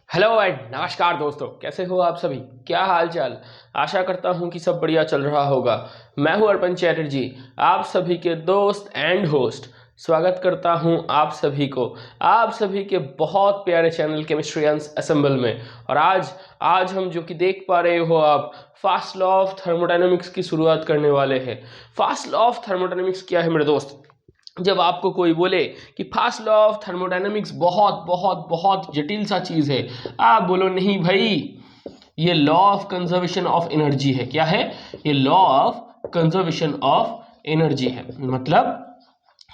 Hello and नमस्कार दोस्तों, कैसे हो आप सभी? क्या हाल चाल? आशा करता हूं कि सब बढ़िया चल रहा होगा। मैं हूं अर्पण चैटर्जी, आप सभी के दोस्त एंड होस्ट। स्वागत करता हूं आप सभी के बहुत प्यारे चैनल केमिस्ट्री असेंबल में। और आज हम जो कि देख पा रहे हो आप, फास्ट लॉ ऑफ थर्मोडायनेमिक्स की शुरुआत करने वाले हैं। फास्ट लॉ ऑफ थर्मोडायनेमिक्स क्या है मेरे दोस्त? जब आपको कोई बोले कि फास्ट लॉ ऑफ थर्मोडायनेमिक्स बहुत बहुत बहुत जटिल सा चीज है, आप बोलो नहीं भाई, ये law of conservation of energy है। क्या है? ये law of conservation of energy है। मतलब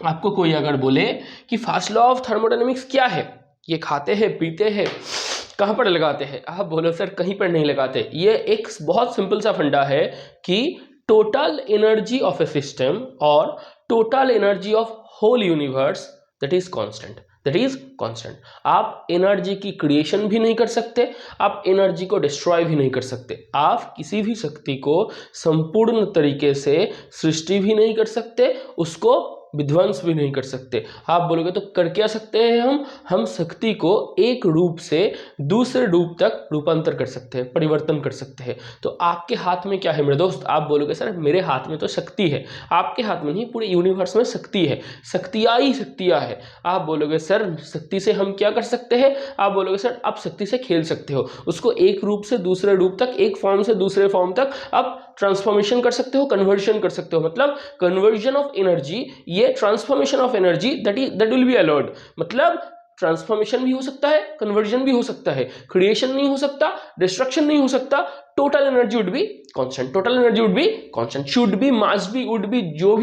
आपको कोई अगर बोले कि फास्ट लॉ ऑफ थर्मोडायनेमिक्स क्या है, ये खाते हैं पीते हैं, कहाँ पर लगाते हैं, आप बोलो सर कहीं पर नहीं लगाते। ये एक बहुत सिंपल सा फंडा है कि total energy of a system और total energy of whole universe that is constant. आप एनर्जी की क्रिएशन भी नहीं कर सकते, आप एनर्जी को डिस्ट्रॉय भी नहीं कर सकते, आप किसी भी शक्ति को संपूर्ण तरीके से सृष्टि भी नहीं कर सकते, उसको विध्वंस भी नहीं कर सकते। आप बोलोगे तो कर क्या सकते हैं हम शक्ति को एक रूप से दूसरे रूप तक रूपांतर कर सकते हैं, परिवर्तन कर सकते हैं। तो आपके हाथ में क्या है मेरे दोस्त? आप बोलोगे सर मेरे हाथ में तो शक्ति है। आपके हाथ में नहीं, पूरे यूनिवर्स में शक्ति है, शक्तियाँ ही शक्तियाँ है। आप बोलोगे सर शक्ति से हम क्या कर सकते हैं? आप बोलोगे सर आप शक्ति से खेल सकते हो, उसको एक रूप से दूसरे रूप तक, एक फॉर्म से दूसरे फॉर्म तक आप ट्रांसफॉर्मेशन कर सकते हो, कन्वर्जन कर सकते हो। मतलब कन्वर्जन ऑफ एनर्जी, ये transformation of energy that will be allowed. मतलब ट्रांसफॉर्मेशन भी हो सकता है, कन्वर्जन भी हो सकता है, क्रिएशन नहीं हो सकता, डिस्ट्रक्शन नहीं हो सकता। Total energy would be constant, total energy would be constant, should be, must be, would be, जो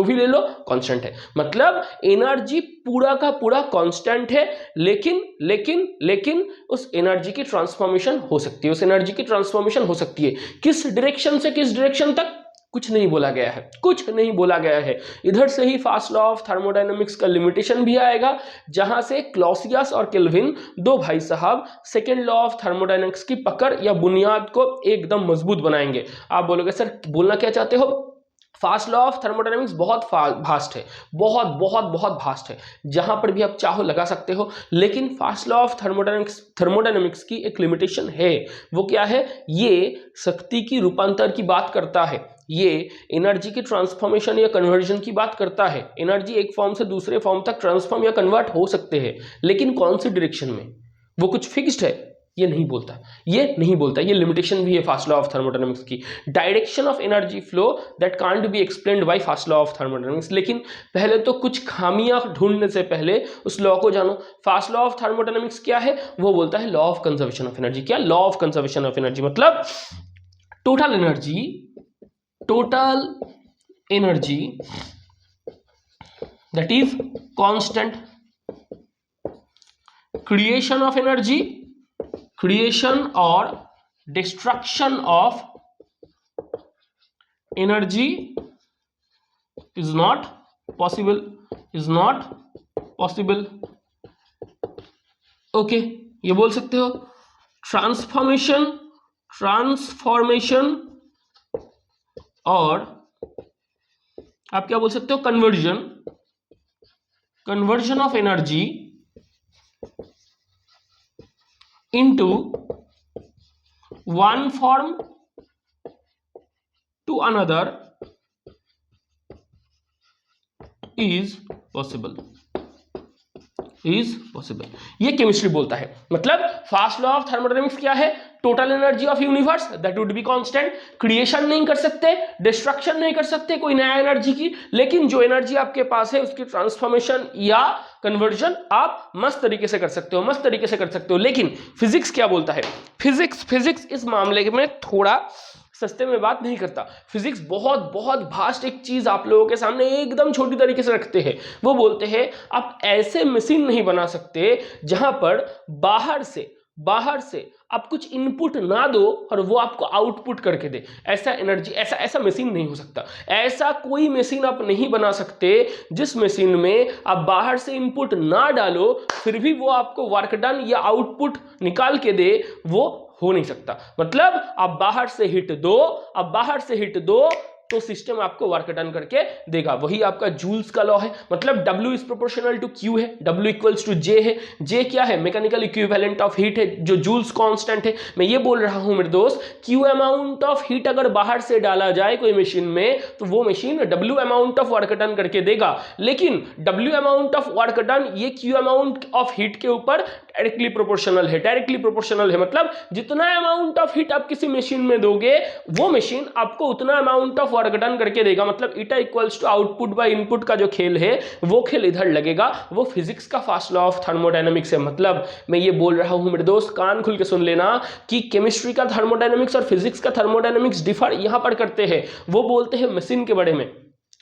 भी ले लो कांस्टेंट है। मतलब एनर्जी पूरा का पूरा कांस्टेंट है, लेकिन उस एनर्जी की ट्रांसफॉर्मेशन हो सकती है, उस एनर्जी की ट्रांसफॉर्मेशन हो सकती है। किस डायरेक्शन से किस डायरेक्शन तक, कुछ नहीं बोला गया है, कुछ नहीं बोला गया है। इधर से ही फास्ट लॉ ऑफ थर्मोडायनेमिक्स का लिमिटेशन भी आएगा, जहां से क्लॉसियस और केल्विन, दो भाई साहब, सेकेंड लॉ ऑफ थर्मोडायनेमिक्स की पकड़ या बुनियाद को एकदम मजबूत बनाएंगे। आप बोलोगे सर बोलना क्या चाहते हो? फास्ट लॉ ऑफ थर्मोडायनेमिक्स बहुत भास्ट है, बहुत बहुत बहुत भास्ट है, जहां पर भी आप चाहो लगा सकते हो। लेकिन फास्ट लॉ ऑफ थर्मोडायनेमिक्स की एक लिमिटेशन है। वो क्या है? ये शक्ति की रूपांतर की बात करता है, ये एनर्जी की ट्रांसफॉर्मेशन या कन्वर्जन की बात करता है। एनर्जी एक फॉर्म से दूसरे फॉर्म तक ट्रांसफॉर्म या कन्वर्ट हो सकते हैं, लेकिन कौन सी डायरेक्शन में, वो कुछ फिक्स्ड है, ये नहीं बोलता, ये लिमिटेशन भी है फास्ट लॉ ऑफ थर्मोडायनेमिक्स की। Direction of energy flow that can't be explained bye fast law of thermodynamics. लेकिन पहले तो कुछ खामियां ढूंढने से पहले उस लॉ को जानो। फास्ट लॉ ऑफ थर्मोडायनेमिक्स क्या है? वो बोलता है law of conservation of energy. क्या? Law of conservation of energy. मतलब total energy that is constant, creation or destruction of energy is not possible, okay ये बोल सकते हो। ट्रांसफॉर्मेशन और आप क्या बोल सकते हो? Conversion of energy into one form to another is possible. ये केमिस्ट्री बोलता है। मतलब फास्ट लॉ ऑफ थर्मोडायनेमिक्स क्या है? Total energy of universe that would be constant. Creation नहीं कर सकते, डिस्ट्रक्शन नहीं कर सकते कोई नया एनर्जी की, लेकिन जो एनर्जी आपके पास है उसकी ट्रांसफॉर्मेशन या कन्वर्जन आप मस्त तरीके से कर सकते हो। लेकिन फिजिक्स क्या बोलता है? फिजिक्स इस मामले में थोड़ा सस्ते में बात नहीं करता। फिजिक्स बहुत बहुत भास्ट एक चीज आप लोगों के सामने एकदम छोटी तरीके से रखते हैं। वो बोलते हैं आप ऐसे मशीन नहीं बना सकते जहां पर बाहर से आप कुछ इनपुट ना दो और वो आपको आउटपुट करके दे। ऐसा मशीन नहीं हो सकता। ऐसा कोई मशीन आप नहीं बना सकते जिस मशीन में आप बाहर से इनपुट ना डालो फिर भी वो आपको वर्क डन या आउटपुट निकाल के दे, वो हो नहीं सकता। मतलब आप बाहर से हिट दो, तो सिस्टम आपको वर्क डन करके देगा। वही आपका जूल्स का लॉ है, मतलब W is proportional to Q है, W इक्वल्स टू J है। J क्या है? मैकेनिकल इक्विवेलेंट ऑफ हीट है, जो जूल्स कांस्टेंट है। मैं ये बोल रहा हूं मेरे दोस्त, Q अमाउंट ऑफ हीट अगर बाहर से डाला जाए कोई मशीन में, तो वो machine W amount of work done करके देगा। लेकिन W amount of work done ये Q अमाउंट ऑफ हीट के ऊपर डायरेक्टली प्रोपोर्शनल है। डायरेक्टली प्रोपोर्शनल है मतलब जितना अमाउंट ऑफ हीट आप किसी मशीन में दोगे, वो मशीन आपको उतना अमाउंट ऑफ वर्क डन करके देगा। मतलब eta equals to output by input का जो खेल है, वो खेल इधर लगेगा। वो फिजिक्स का फर्स्ट लॉ ऑफ थर्मोडायनेमिक्स है। मतलब मैं ये बोल रहा हूं मेरे दोस्त, कान खुल के सुन लेना कि केमिस्ट्री का थर्मोडायनेमिक्स और फिजिक्स का थर्मोडायनेमिक्स डिफर यहां पर करते हैं। वो बोलते हैं मशीन के बारे में,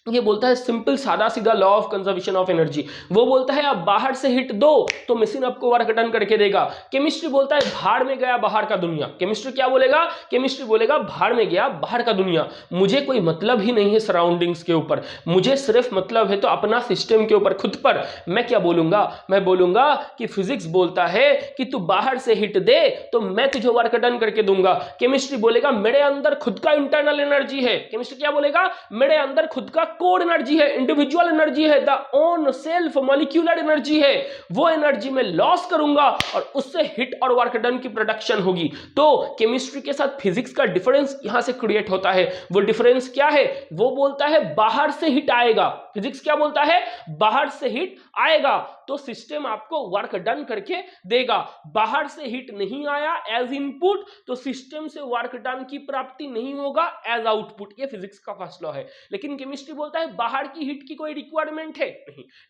ये बोलता है सिंपल सादा सीधा law of conservation of energy. वो बोलता है आप बाहर से हिट दो तो मशीन आपको वर्क डन करके देगा। केमिस्ट्री बोलता है भाड़ में गया बाहर का दुनिया। केमिस्ट्री क्या बोलेगा? केमिस्ट्री बोलेगा भाड़ में गया बाहर का दुनिया। मुझे कोई मतलब ही नहीं है सराउंडिंग्स के ऊपर, मुझे सिर्फ मतलब है तो अपना सिस्टम के ऊपर, खुद पर। मैं क्या बोलूंगा? मैं बोलूंगा कि फिजिक्स बोलता है कि तू बाहर से हिट दे तो मैं तुझे वर्क डन करके दूंगा। केमिस्ट्री बोलेगा मेरे अंदर खुद का इंटरनल एनर्जी है। केमिस्ट्री क्या बोलेगा? मेरे अंदर खुद का कोर एनर्जी है, इंडिविजुअल एनर्जी है, the own self molecular energy है। वो एनर्जी में लॉस करूंगा और उससे हिट और वर्क डन की प्रोडक्शन होगी। तो केमिस्ट्री के साथ फिजिक्स का डिफरेंस यहां से क्रिएट होता है। वो डिफरेंस क्या है? वो बोलता है बाहर से हिट आएगा। फिजिक्स क्या बोलता है? बाहर से हिट आएगा तो सिस्टम आपको वर्क डन करके देगा। बाहर से हिट नहीं आया एज इनपुट तो सिस्टम से वर्क डन की प्राप्ति नहीं होगा एज आउटपुट। ये फिजिक्स का फर्स्ट लॉ है। लेकिन केमिस्ट्री बोलता है बाहर की हिट की कोई रिक्वायरमेंट है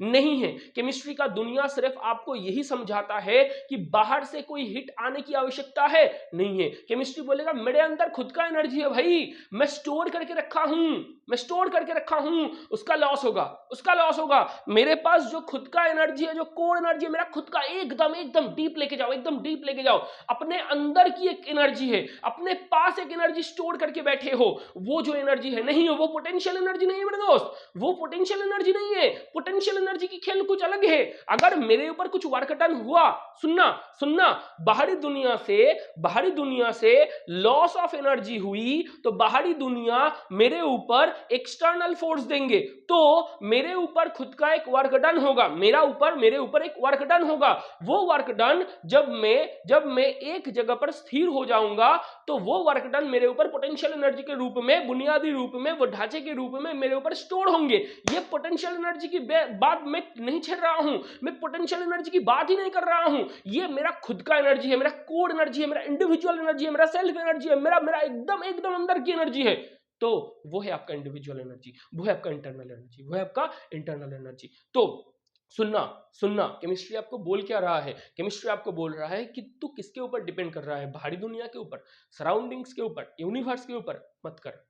नहीं है। केमिस्ट्री का दुनिया सिर्फ आपको यही समझाता है कि बाहर से कोई हिट आने की आवश्यकता है नहीं है। केमिस्ट्री बोलेगा मेरे अंदर खुद का एनर्जी है भाई, मैं स्टोर करके रखा हूं, मैं स्टोर करके रखा हूं, उसका लॉस होगा, उसका लॉस होगा। मेरे पास जो खुद का एनर्जी है, जो कोर एनर्जी है, मेरा खुद का, एकदम एकदम डीप लेके जाओ, एकदम डीप लेके जाओ। अपने अंदर की एक एनर्जी है, अपने पास एक एनर्जी स्टोर करके बैठे हो। वो जो एनर्जी है नहीं है, वो पोटेंशियल एनर्जी नहीं है मेरे दोस्त, वो पोटेंशियल एनर्जी नहीं है। पोटेंशियल एनर्जी की खेल कुछ अलग है। अगर मेरे ऊपर कुछ वर्क डन हुआ, सुनना सुनना, बाहरी दुनिया से लॉस ऑफ एनर्जी हुई तो बाहरी दुनिया मेरे ऊपर एक्सटर्नल फोर्स देंगे, तो मेरे ऊपर खुद का एक वर्क डन होगा, मेरे ऊपर एक वर्क डन होगा। वो वर्क डन जब मैं एक जगह पर स्थिर हो जाऊंगा तो वो वर्क डन मेरे ऊपर पोटेंशियल एनर्जी के रूप में, बुनियादी रूप में, वो ढांचे के रूप में मेरे ऊपर स्टोर होंगे। ये पोटेंशियल एनर्जी की बात मैं नहीं छेड़ रहा हूं, मैं पोटेंशियल एनर्जी की बात ही नहीं कर रहा हूं। ये मेरा खुद का एनर्जी है, मेरा कोर एनर्जी है, मेरा इंडिविजुअल एनर्जी है, मेरा सेल्फ एनर्जी है, मेरा एकदम एकदम अंदर की एनर्जी है। तो वो है आपका इंडिविजुअल एनर्जी, वो है आपका इंटरनल एनर्जी, वो है आपका इंटरनल एनर्जी। तो सुनना केमिस्ट्री आपको बोल क्या रहा है? केमिस्ट्री आपको बोल रहा है कि तू किसके ऊपर डिपेंड कर रहा है, बाहरी दुनिया के ऊपर, सराउंडिंग्स के ऊपर, यूनिवर्स के ऊपर मत कर।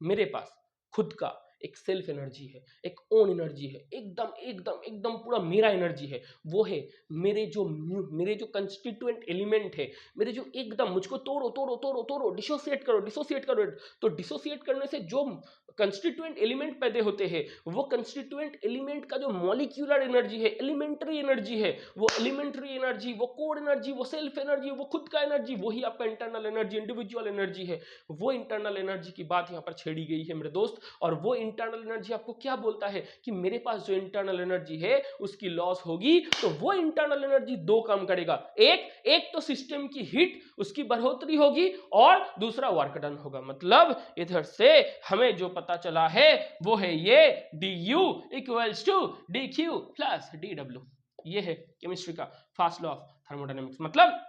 मेरे पास खुद का एक सेल्फ एनर्जी है, एक ओन एनर्जी है, एकदम एकदम एकदम पूरा मेरा एनर्जी है। वो है मेरे जो कंस्टिट्यूएंट एलिमेंट है, मेरे जो एकदम, मुझको तोड़ो, डिसोसिएट करो। तो डिसोसिएट करने से जो कंस्टिट्यूएंट एलिमेंट पैदा होते हैं, वो कंस्टिट्यूएंट एलिमेंट का जो मॉलिक्यूलर एनर्जी है, एलिमेंट्री एनर्जी है, वो एलिमेंट्री एनर्जी, वो कोर एनर्जी, वो सेल्फ एनर्जी, वो खुद का एनर्जी, वही आपका इंटरनल एनर्जी, इंडिविजुअल एनर्जी है। वो इंटरनल एनर्जी की बात यहाँ पर छेड़ी गई है मेरे दोस्त। और वो इंटरनल एनर्जी आपको क्या बोलता है कि मेरे पास जो इंटरनल एनर्जी है उसकी लॉस होगी तो वो इंटरनल एनर्जी दो काम करेगा। एक तो सिस्टम की हीट, उसकी बढ़ोतरी होगी, और दूसरा वर्क डन होगा। मतलब इधर से हमें जो पता चला है वो है ये du equals to dq plus dw। ये है केमिस्ट्री का फर्स्ट लॉ ऑफ थर्मोडायनेमिक्स। मतलब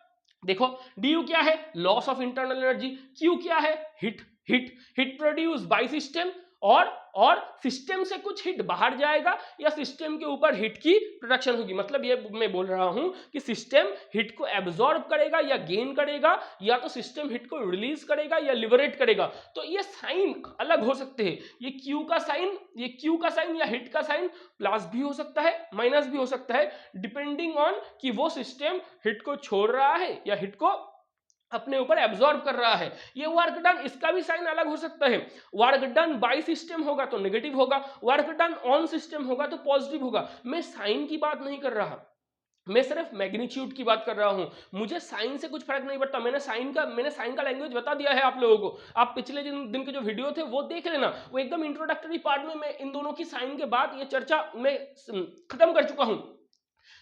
देखो, du क्या है? Loss of internal energy. q क्या है? हिट प्रोड्यूस बाय सिस्टम, और सिस्टम से कुछ हिट बाहर जाएगा या सिस्टम के ऊपर हिट की प्रोडक्शन होगी। मतलब ये मैं बोल रहा हूं कि सिस्टम हिट को एब्जॉर्ब करेगा या गेन करेगा, या तो सिस्टम हिट को रिलीज करेगा या लिबरेट करेगा। तो ये साइन अलग हो सकते हैं। ये क्यू का साइन या हिट का साइन प्लस भी हो सकता है, माइनस भी हो सकता है, डिपेंडिंग ऑन कि वो सिस्टम हिट को छोड़ रहा है या हिट को अपने ऊपर एब्जॉर्ब कर रहा है। ये वर्क डन, इसका भी साइन अलग हो सकता है। वर्क डन बाय सिस्टम होगा तो नेगेटिव होगा, वर्क डन ऑन सिस्टम होगा तो पॉजिटिव होगा। मैं साइन की बात नहीं कर रहा, मैं सिर्फ मैग्नीट्यूड की बात कर रहा हूं, मुझे साइन से कुछ फर्क नहीं पड़ता। मैंने साइन का लैंग्वेज बता दिया है आप लोगों को। आप पिछले दिन के जो वीडियो थे वो देख लेना, वो एकदम इंट्रोडक्टरी पार्ट में मैं इन दोनों की साइन के बाद ये चर्चा मैं खत्म कर चुका हूं।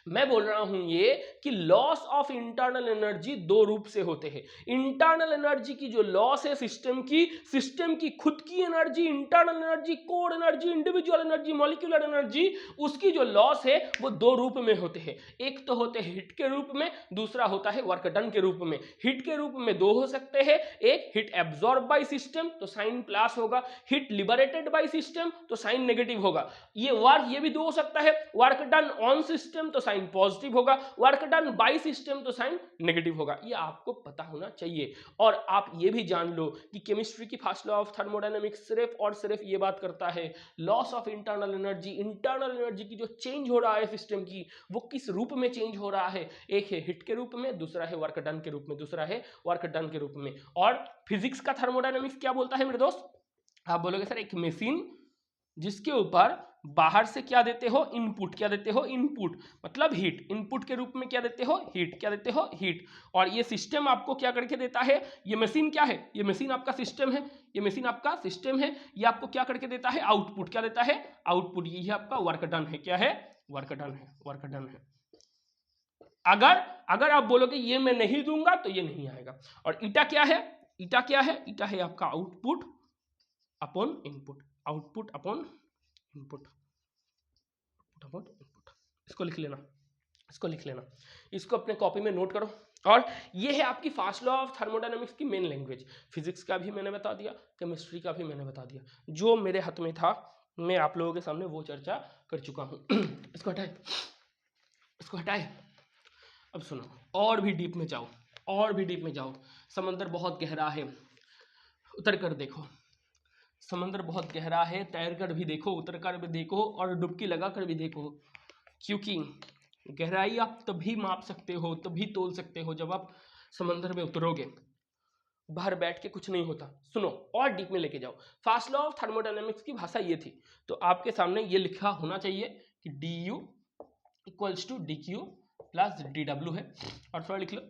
मैं बोल रहा हूं ये कि लॉस ऑफ इंटरनल एनर्जी दो रूप से होते हैं। इंटरनल एनर्जी की जो लॉस है सिस्टम की खुद की energy, internal energy, core energy, individual energy, molecular energy, उसकी जो लॉस है वो दो रूप में होते हैं। एक तो होते हैं हिट के रूप में, दूसरा होता है वर्क डन के रूप में। हिट के रूप में दो हो सकते हैं, एक हिट एब्जॉर्ब बाय सिस्टम तो साइन प्लस होगा, हिट लिबरेटेड बाय सिस्टम तो साइन नेगेटिव होगा। ये भी दो हो सकता है, वर्क डन ऑन सिस्टम तो साइन पॉजिटिव होगा, वर्क डन बाय सिस्टम तो साइन नेगेटिव होगा। ये आपको पता होना चाहिए। और आप ये भी जान लो कि केमिस्ट्री की फर्स्ट लॉ ऑफ थर्मोडायनामिक्स सिर्फ और सिर्फ ये बात करता है लॉस ऑफ इंटरनल एनर्जी की जो चेंज हो रहा है सिस्टम की, वो किस रूप में चेंज हो रहा है। एक है हिट के रूप में, दूसरा है वर्क डन के रूप में, दूसरा है वर्क डन के रूप में। और फिजिक्स का थर्मोडायनामिक्स क्या बोलता है मेरे दोस्त? आप बोलोगे सर एक मशीन जिसके ऊपर बाहर से क्या देते हो, इनपुट, क्या देते हो, इनपुट मतलब हीट, इनपुट के रूप में क्या देते हो, हीट, क्या देते हो, हीट। और ये सिस्टम आपको क्या करके देता है, ये मशीन क्या है, ये मशीन आपका सिस्टम है, ये मशीन आपका सिस्टम है, ये आपको क्या करके देता है, आउटपुट, क्या देता है, आउटपुट। ये आपका वर्क डन है, क्या है, वर्क डन है, वर्क डन है। अगर आप बोलोगे ये मैं नहीं दूंगा तो ये नहीं आएगा। और ईटा क्या है, ईटा क्या है, ईटा है आपका output upon input, output upon input, upon input. इसको लिख लेना, इसको लिख लेना, इसको अपने कॉपी में नोट करो। और ये है आपकी फर्स्ट लॉ ऑफ थर्मोडायनामिक्स की मेन लैंग्वेज। फिजिक्स का भी मैंने बता दिया, केमिस्ट्री का भी मैंने बता दिया, जो मेरे हाथ में था मैं आप लोगों के सामने वो चर्चा कर चुका हूँ। इसको हटाए, इसको हटाए। अब सुनो, और भी डीप में जाओ, और भी डीप में जाओ। समंदर बहुत गहरा है, उतर कर देखो। समंदर बहुत गहरा है, तैर कर भी देखो, उतर कर भी देखो, और डुबकी लगा कर भी देखो। क्योंकि गहराई आप तभी माप सकते हो, तभी तोल सकते हो जब आप समंदर में उतरोगे। बाहर बैठ के कुछ नहीं होता। सुनो, और डीप में लेके जाओ। फर्स्ट लॉ ऑफ थर्मोडायनामिक्स की भाषा ये थी, तो आपके सामने ये लिखा होना चाहिए कि D U equals to D Q plus D W है। और थोड़ा लिख लो,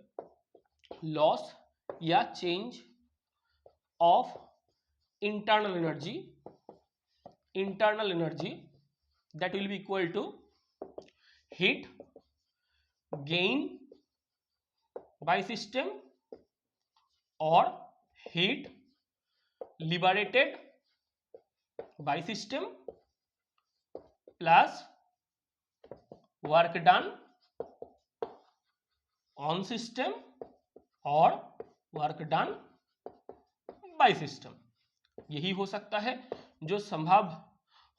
लॉस या change of internal energy that will be equal to heat gain by system or heat liberated by system plus work done on system or work done by system। यही हो सकता है जो संभव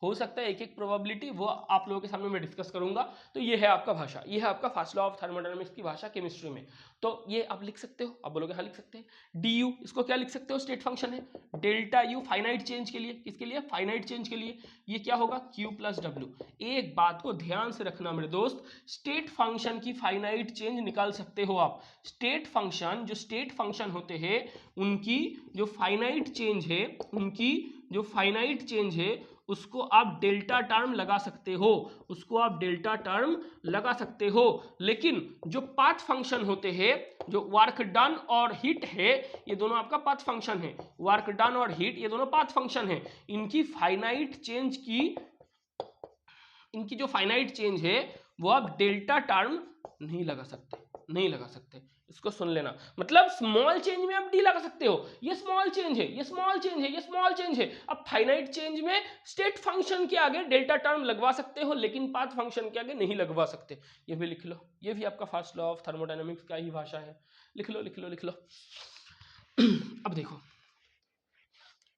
हो सकता है, एक एक प्रोबेबिलिटी वो आप लोगों के सामने मैं डिस्कस करूंगा। तो ये है आपका भाषा, ये है आपका फर्स्ट लॉ ऑफ थर्मोडायनामिक्स की भाषा केमिस्ट्री में। तो ये आप लिख सकते हो, आप बोलोगे हाँ लिख सकते हैं। डी यू, इसको क्या लिख सकते हो, स्टेट फंक्शन है। डेल्टा यू फाइनाइट चेंज के लिए, किसके लिए, फाइनाइट चेंज के लिए, ये क्या होगा, क्यू प्लस डब्ल्यू। एक बात को ध्यान से रखना मेरे दोस्त, स्टेट फंक्शन की फाइनाइट चेंज निकाल सकते हो आप। स्टेट फंक्शन, जो स्टेट फंक्शन होते हैं उनकी जो फाइनाइट चेंज है, उनकी जो फाइनाइट चेंज है उसको आप डेल्टा टर्म लगा सकते हो, उसको आप डेल्टा टर्म लगा सकते हो। लेकिन जो पाथ फंक्शन होते हैं, जो वर्क डन और हीट है, ये दोनों आपका पाथ फंक्शन है। वर्क डन और हीट ये दोनों पाथ फंक्शन है। इनकी फाइनाइट चेंज की, इनकी जो फाइनाइट चेंज है वो आप डेल्टा टर्म नहीं लगा सकते, नहीं लगा सकते। इसको सुन लेना, मतलब स्मॉल चेंज में आप डी लगा सकते हो, ये स्मॉल चेंज है, ये स्मॉल चेंज है, ये स्मॉल चेंज है। अब फाइनाइट चेंज में स्टेट फंक्शन के आगे डेल्टा टर्म लगवा सकते हो, लेकिन पाथ फंक्शन के आगे नहीं लगवा सकते। ये भी लिख लो, ये भी आपका फर्स्ट लॉ ऑफ थर्मोडायनामिक्स का ही भाषा है। लिख लो, लिख लो, लिख लो। अब देखो,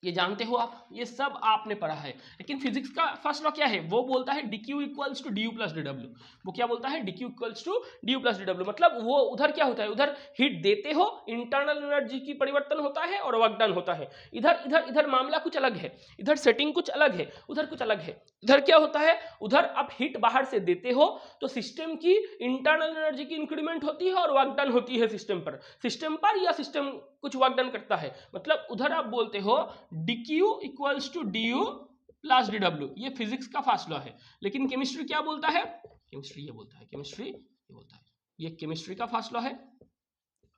ये जानते हो आप, ये सब आपने पढ़ा है। लेकिन फिजिक्स का फर्स्ट लॉ क्या है, वो बोलता है D Q equals to D you plus D W. वो क्या बोलता है, D Q equals to D you plus D W. मतलब वो उधर क्या होता है, उधर हीट देते हो, इंटरनल एनर्जी की परिवर्तन होता है और वर्क डन होता है। इधर इधर इधर मामला कुछ अलग है, इधर सेटिंग कुछ अलग है, उधर कुछ अलग है। इधर क्या होता है, उधर आप हीट बाहर से देते हो तो सिस्टम की इंटरनल एनर्जी की इंक्रीमेंट होती है और वर्क डन होती है सिस्टम पर या सिस्टम कुछ वर्क डन करता है। मतलब उधर आप बोलते हो D Q equals to D you plus D W. ये फिजिक्स का फर्स्ट लॉ है। लेकिन केमिस्ट्री क्या बोलता है, केमिस्ट्री ये बोलता है, केमिस्ट्री ये बोलता है। ये केमिस्ट्री का फर्स्ट लॉ है,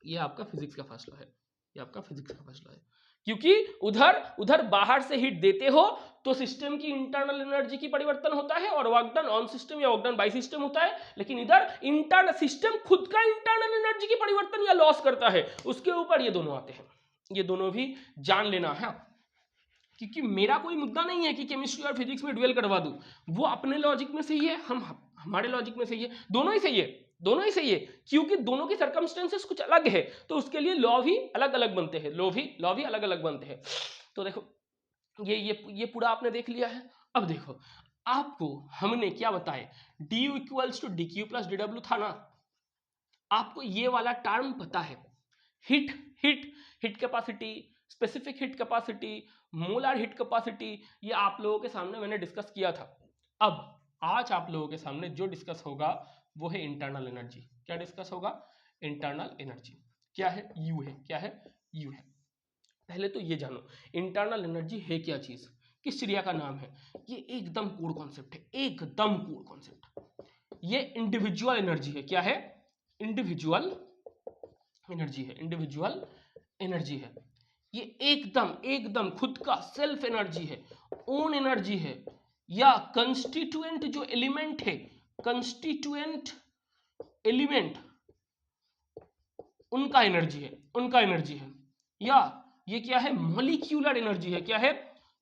ये आपका फिजिक्स का फर्स्ट लॉ है, ये आपका फिजिक्स का फर्स्ट लॉ है। क्योंकि उधर उधर बाहर से हीट देते हो तो सिस्टम की इंटरनल एनर्जी की परिवर्तन होता है और वर्क डन ऑन सिस्टम या वर्क डन बाय सिस्टम होता है, लेकिन इधर इंटरनल सिस्टम खुद का इंटरनल एनर्जी की परिवर्तन या लॉस करता है, उसके ऊपर ये दोनों आते हैं। ये दोनों भी जान लेना है, क्योंकि मेरा कोई मुद्दा नहीं है कि केमिस्ट्री और फिजिक्स में ड्वेल करवा दूं, वो अपने लॉजिक में सही है, हम हमारे लॉजिक में सही है, दोनों ही सही है, दोनों ही सही है, क्योंकि दोनों की सर्कमस्टेंसेस कुछ अलग है, तो उसके लिए लॉ भी अलग अलग बनते हैं, लॉ भी अलग अलग बनते हैं। तो देखो ये पूरा आपने देख लिया है। अब देखो आपको हमने क्या बताया, D U equals to D Q plus D W था ना, आपको ये वाला टर्म पता है, heat heat heat capacity, specific heat capacity, molar heat capacity, ये आप लोगों के सामने मैंने डिस्कस किया था। अब आज आप लोगों के सामने जो डिस्कस होगा वो है इंटरनल एनर्जी। क्या डिस्कस होगा? Internal energy. क्या है? यू है। क्या है? यू है। पहले तो ये जानो इंटरनल एनर्जी है क्या चीज, किस चिड़िया का नाम है। ये एकदम कोर कॉन्सेप्ट है, एकदम कोर कॉन्सेप्ट। ये इंडिविजुअल एनर्जी है। क्या है? इंडिविजुअल एनर्जी है, इंडिविजुअल एनर्जी है। ये एकदम एकदम खुद का सेल्फ एनर्जी है, ओन एनर्जी है, या कंस्टिट्यूएंट जो एलिमेंट है, कंस्टिट्यूएंट एलिमेंट उनका एनर्जी है, उनका एनर्जी है। या ये क्या है? मॉलिक्यूलर एनर्जी है। क्या है?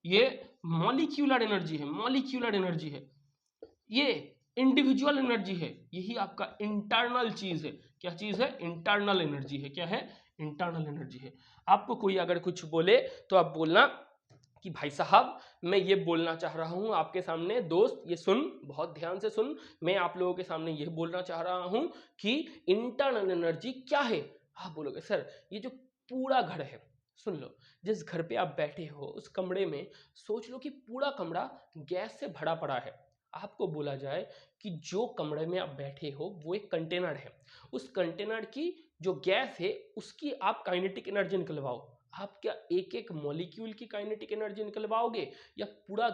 ये मॉलिक्यूलर एनर्जी है, मॉलिक्यूलर एनर्जी है। ये इंडिविजुअल एनर्जी है, यही आपका इंटरनल चीज है। क्या चीज है? इंटरनल एनर्जी है। क्या है? इंटरनल एनर्जी है। आपको कोई अगर कुछ बोले तो आप बोलना कि भाई साहब मैं ये बोलना चाह रहा हूं आपके सामने, दोस्त ये सुन, बहुत ध्यान से सुन, मैं आप लोगों के सामने ये बोलना चाह रहा हूं कि इंटरनल एनर्जी क्या है। आप बोलोगे सर ये जो पूरा घर है, सुन लो, जिस घर पे आप बैठे हो उस कमरे में सोच लो कि पूरा कमरा गैस से भरा पड़ा है। आपको बोला जाए कि जो कमरे में आप बैठे हो वो एक कंटेनर है, उस कंटेनर की जो गैस है उसकी आप काइनेटिक एनर्जी निकलवाओ। आप क्या एक एक मॉलिक्यूल की काइनेटिक एनर्जी निकलवाओगे, या पूरा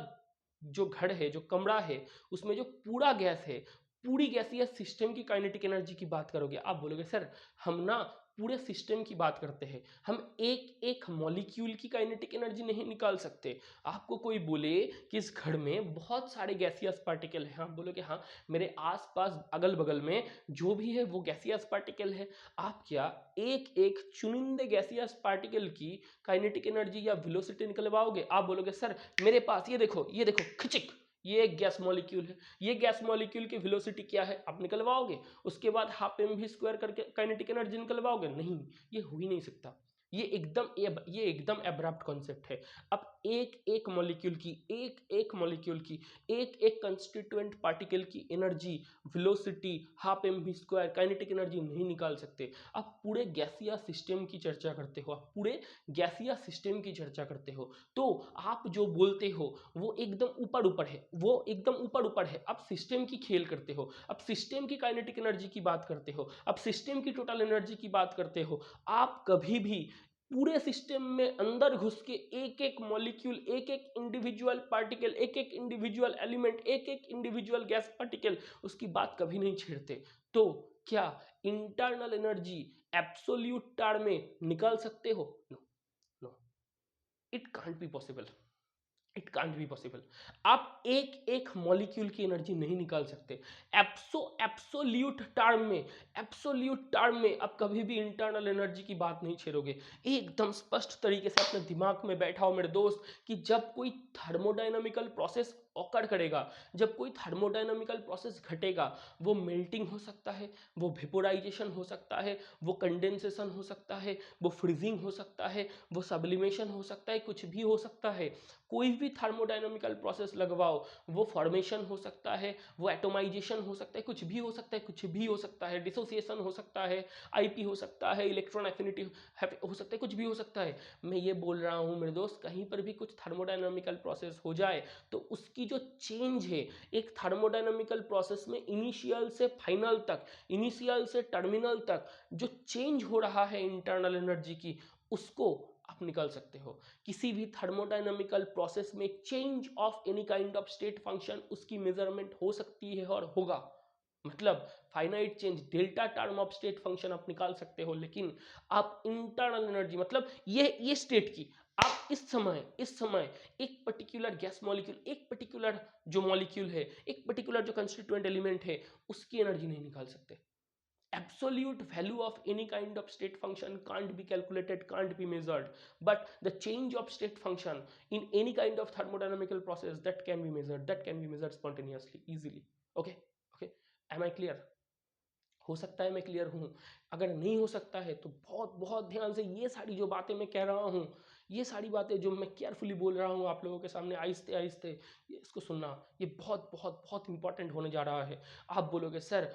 जो घर है, जो कमरा है, उसमें जो पूरा गैस है, पूरी गैसीय सिस्टम की काइनेटिक एनर्जी की बात करोगे। आप बोलोगे सर हम ना पूरे सिस्टम की बात करते हैं, हम एक एक मॉलिक्यूल की काइनेटिक एनर्जी नहीं निकाल सकते। आपको कोई बोले कि इस घर में बहुत सारे गैसियस पार्टिकल हैं, आप बोलोगे हाँ मेरे आसपास अगल बगल में जो भी है वो गैसियस पार्टिकल है। आप क्या एक एक चुनिंदे गैसियस पार्टिकल की काइनेटिक एनर्जी या वेलोसिटी निकलवाओगे? आप बोलोगे सर मेरे पास ये देखो खिचिक, ये एक गैस मॉलिक्यूल है, ये गैस मॉलिक्यूल की वेलोसिटी क्या है आप निकलवाओगे? उसके बाद हाफ एम वी स्क्वायर करके काइनेटिक एनर्जी निकलवाओगे? नहीं, ये हो ही नहीं सकता। ये एकदम एब्रप्ट कॉन्सेप्ट है। अब एक एक मॉलिक्यूल की एक एक कंस्टिट्यूएंट पार्टिकल की energy, velocity, half M V square kinetic energy नहीं निकाल सकते। आप पूरे गैसिया सिस्टम की चर्चा करते हो, आप पूरे गैसिया सिस्टम की चर्चा करते हो, तो आप जो बोलते हो वो एकदम ऊपर ऊपर है, वो एकदम ऊपर ऊपर है। आप सिस्टम की खेल करते हो, आप सिस्टम की काइनेटिक एनर्जी की बात करते हो, आप सिस्टम की टोटल एनर्जी की बात करते हो। आप कभी भी पूरे सिस्टम में अंदर घुस के एक एक मॉलिक्यूल, एक एक इंडिविजुअल पार्टिकल, एक एक इंडिविजुअल एलिमेंट, एक एक इंडिविजुअल गैस पार्टिकल, उसकी बात कभी नहीं छेड़ते। तो क्या इंटरनल एनर्जी एब्सोल्यूट टर्म में निकाल सकते हो? No, no, it can't be possible, it can't be possible. आप एक एक मॉलिक्यूल की एनर्जी नहीं निकाल सकते। एब्सोल्यूट टर्म में आप कभी भी इंटरनल एनर्जी की बात नहीं छेड़ोगे। एकदम स्पष्ट तरीके से अपने दिमाग में बैठाओ मेरे दोस्त कि जब कोई थर्मोडायनामिकल प्रोसेस ऑकर करेगा, जब कोई थर्मोडायनामिकल प्रोसेस घटेगा, वो मेल्टिंग हो सकता है, वो वेपोराइजेशन हो सकता है, वो कंडेंसेशन हो सकता है, वो फ्रीजिंग हो सकता है, वो सब्लिमेशन हो सकता है, कुछ भी हो सकता है। कोई भी थर्मोडायनामिकल प्रोसेस लगवाओ, वो फॉर्मेशन हो सकता है, वो एटोमाइजेशन हो सकता है, कुछ भी हो सकता है, कुछ भी हो सकता है, डिसोसिएशन हो सकता है, आईपी हो सकता है, इलेक्ट्रॉन एफिनिटी हो सकता है, कुछ भी हो सकता है। मैं ये बोल रहा हूँ मेरे दोस्त, कहीं पर भी कुछ थर्मोडायनामिकल प्रोसेस हो जाए तो उसकी जो चेंज है एक थर्मोडायनामिकल प्रोसेस में, इनिशियल से फाइनल तक, इनिशियल से टर्मिनल तक जो चेंज हो रहा है इंटरनल एनर्जी की, उसको आप निकाल सकते हो। किसी भी थर्मोडायनामिकल प्रोसेस में change of any kind of state function, उसकी मेजरमेंट हो सकती है और होगा। मतलब finite change delta term of state function आप निकाल सकते हो, लेकिन आप इंटरनल एनर्जी मतलब ये स्टेट की आप इस समय एक पर्टिकुलर गैस मॉलिक्यूल, एक पर्टिकुलर जो मॉलिक्यूल है, एक पर्टिकुलर जो कंस्टिट्यूएंट एलिमेंट है, उसकी एनर्जी नहीं निकाल सकते। Absolute value of any kind of state function can't be calculated, can't be measured, but the change of state function in any kind of thermodynamical process that can be measured, that can be measured spontaneously, easily. Okay, okay, am I clear? हो सकता है मैं clear हूं, अगर नहीं हो सकता है तो बहुत बहुत ध्यान से ये सारी जो बातें मैं कह रहा हूं, ये सारी बातें जो मैं केयरफुली बोल रहा हूं आप लोगों के सामने आहिस्ते आहिस्ते, इसको सुनना, ये बहुत बहुत बहुत इंपॉर्टेंट होने जा रहा है। आप बोलोगे सर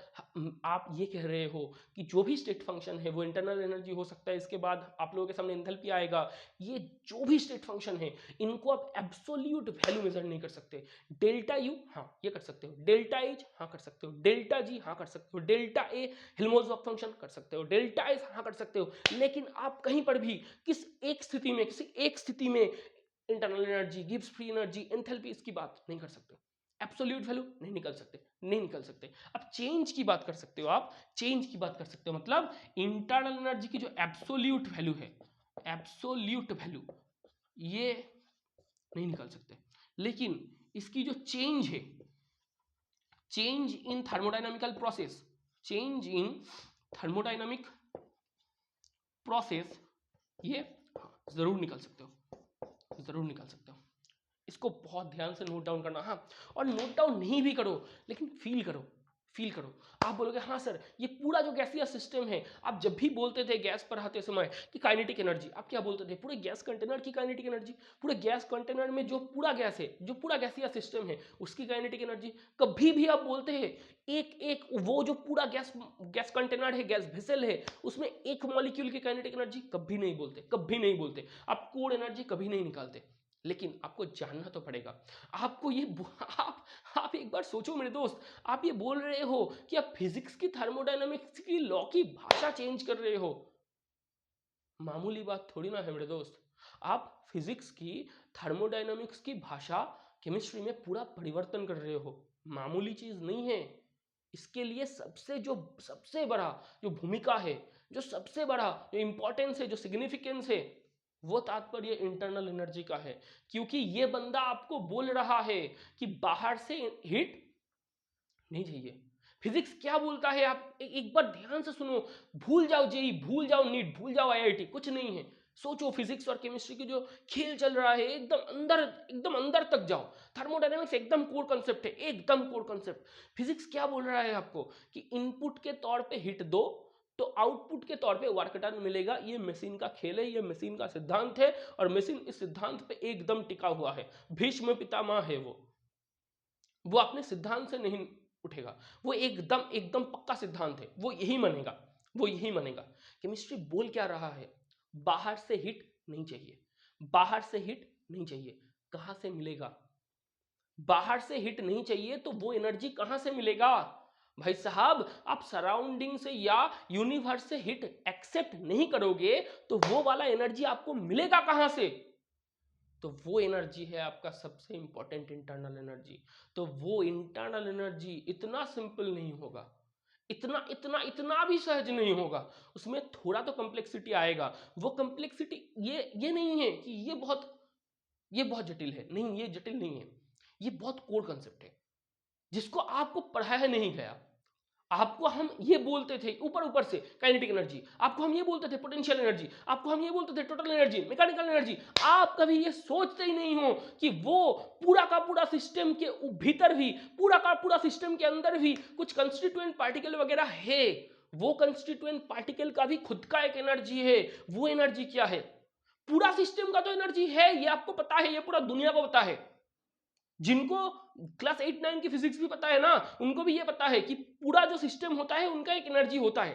आप ये कह रहे हो कि जो भी स्टेट फंक्शन है वो इंटरनल एनर्जी हो सकता है, इसके बाद आप लोगों के सामने एंथैल्पी आएगा, ये जो भी स्टेट फंक्शन है इनको आप एब्सोल्यूट वैल्यू मेजर नहीं कर सकते। डेल्टा यू हाँ ये कर सकते हो, डेल्टा एच हाँ कर सकते हो, डेल्टा जी हाँ कर सकते हो, डेल्टा ए हेल्महोल्ट्ज़ फंक्शन कर सकते हो, डेल्टा एस हाँ कर सकते हो, लेकिन आप कहीं पर भी किसी एक स्थिति में internal energy, Gibbs free energy, enthalpy इसकी बात नहीं कर सकते। एब्सोल्यूट वैल्यू नहीं निकल सकते, नहीं निकल सकते। अब चेंज की बात कर सकते हो, आप चेंज की बात कर सकते हो, मतलब इंटरनल एनर्जी की जो एब्सोल्यूट वैल्यू है, एब्सोल्यूट वैल्यू ये नहीं निकाल सकते, लेकिन इसकी जो चेंज है, change in thermodynamical process, change in thermodynamic process, ये जरूर निकाल सकते हो, जरूर निकाल सकते हो। इसको बहुत ध्यान से नोट डाउन करना। हाँ, और नोट डाउन नहीं भी करो लेकिन फील करो, फील करो। आप बोलोगे हाँ सर ये पूरा जो गैसीय सिस्टम है, आप जब भी बोलते थे गैस पर आते समय कि काइनेटिक एनर्जी, आप क्या बोलते थे? पूरे गैस कंटेनर की काइनेटिक एनर्जी, पूरे गैस कंटेनर में जो पूरा गैस है, जो पूरा गैसीय सिस्टम है उसकी काइनेटिक एनर्जी। कभी भी आप बोलते हैं एक एक वो जो पूरा गैस कंटेनर है, गैस वेसल है, उसमें एक मॉलिक्यूल की काइनेटिक एनर्जी कभी नहीं बोलते, कभी नहीं बोलते। आप कोर एनर्जी कभी नहीं निकालते, लेकिन आपको जानना तो पड़ेगा। आपको ये आप एक बार सोचो मेरे दोस्त, आप ये बोल रहे हो कि आप फिजिक्स की थर्मोडायनामिक्स की लॉ की भाषा चेंज कर रहे हो, मामूली बात थोड़ी ना है मेरे दोस्त। आप फिजिक्स की थर्मोडायनामिक्स की भाषा केमिस्ट्री में पूरा परिवर्तन कर रहे हो, मामूली चीज नहीं है। इसके लिए सबसे बड़ा जो भूमिका है, जो सबसे बड़ा जो इंपॉर्टेंस है, जो सिग्निफिकेंस है, वो तात्पर्य इंटरनल एनर्जी का है। क्योंकि ये बंदा आपको बोल रहा है कि बाहर से हिट नहीं चाहिए। फिजिक्स क्या बोलता है आप एक बार ध्यान से सुनो, भूल जाओ जेई, भूल जाओ नीट, भूल जाओ आईआईटी, कुछ नहीं है। सोचो फिजिक्स और केमिस्ट्री की जो खेल चल रहा है, एकदम अंदर तक जाओ। थर्मोडायनेमिक्स एकदम कोर कांसेप्ट है, एकदम कोर कांसेप्ट। फिजिक्स क्या बोल रहा है आपको कि इनपुट के तौर पे हिट दो तो आउटपुट के तौर पे वर्क डन मिलेगा। ये मशीन का खेल है, ये मशीन का सिद्धांत है, और मशीन इस सिद्धांत पे एकदम टिका हुआ है। भीष्म पितामह है वो अपने सिद्धांत से नहीं उठेगा, वो एकदम एकदम पक्का सिद्धांत है, वो यही मानेगा, वो यही मानेगा। केमिस्ट्री बोल क्या रहा है? बाहर से हिट नहीं चाहिए, बाहर से हिट नहीं चाहिए। कहां से मिलेगा? बाहर से हिट नहीं चाहिए तो वो एनर्जी कहां से मिलेगा? भाई साहब, आप सराउंडिंग से या यूनिवर्स से हिट एक्सेप्ट नहीं करोगे तो वो वाला एनर्जी आपको मिलेगा कहां से? तो वो एनर्जी है आपका सबसे इंपॉर्टेंट इंटरनल एनर्जी। तो वो इंटरनल एनर्जी इतना सिंपल नहीं होगा, इतना इतना इतना भी सहज नहीं होगा, उसमें थोड़ा तो कॉम्प्लेक्सिटी आएगा। वो कॉम्प्लेक्सिटी ये नहीं है कि ये बहुत जटिल है, नहीं ये जटिल नहीं है, ये बहुत कोर कंसेप्ट है जिसको आपको पढ़ाया नहीं गया। आपको हम ये बोलते थे ऊपर ऊपर से काइनेटिक एनर्जी, आपको हम ये बोलते थे पोटेंशियल एनर्जी, आपको हम ये बोलते थे टोटल एनर्जी, मैकेनिकल एनर्जी। आप कभी ये सोचते ही नहीं हो कि वो पूरा का पूरा सिस्टम के भीतर भी, पूरा का पूरा सिस्टम के अंदर भी कुछ कंस्टिट्यूएंट पार्टिकल वगैरह है। वो कंस्टिट्यूएंट पार्टिकल का भी खुद का एक एनर्जी है। वो एनर्जी क्या है? पूरा सिस्टम का तो एनर्जी है, ये आपको पता है, ये पूरा दुनिया को पता है। जिनको क्लास 8-9 की फिजिक्स भी पता है ना, उनको भी ये पता है कि पूरा जो सिस्टम होता है उनका एक एनर्जी होता है।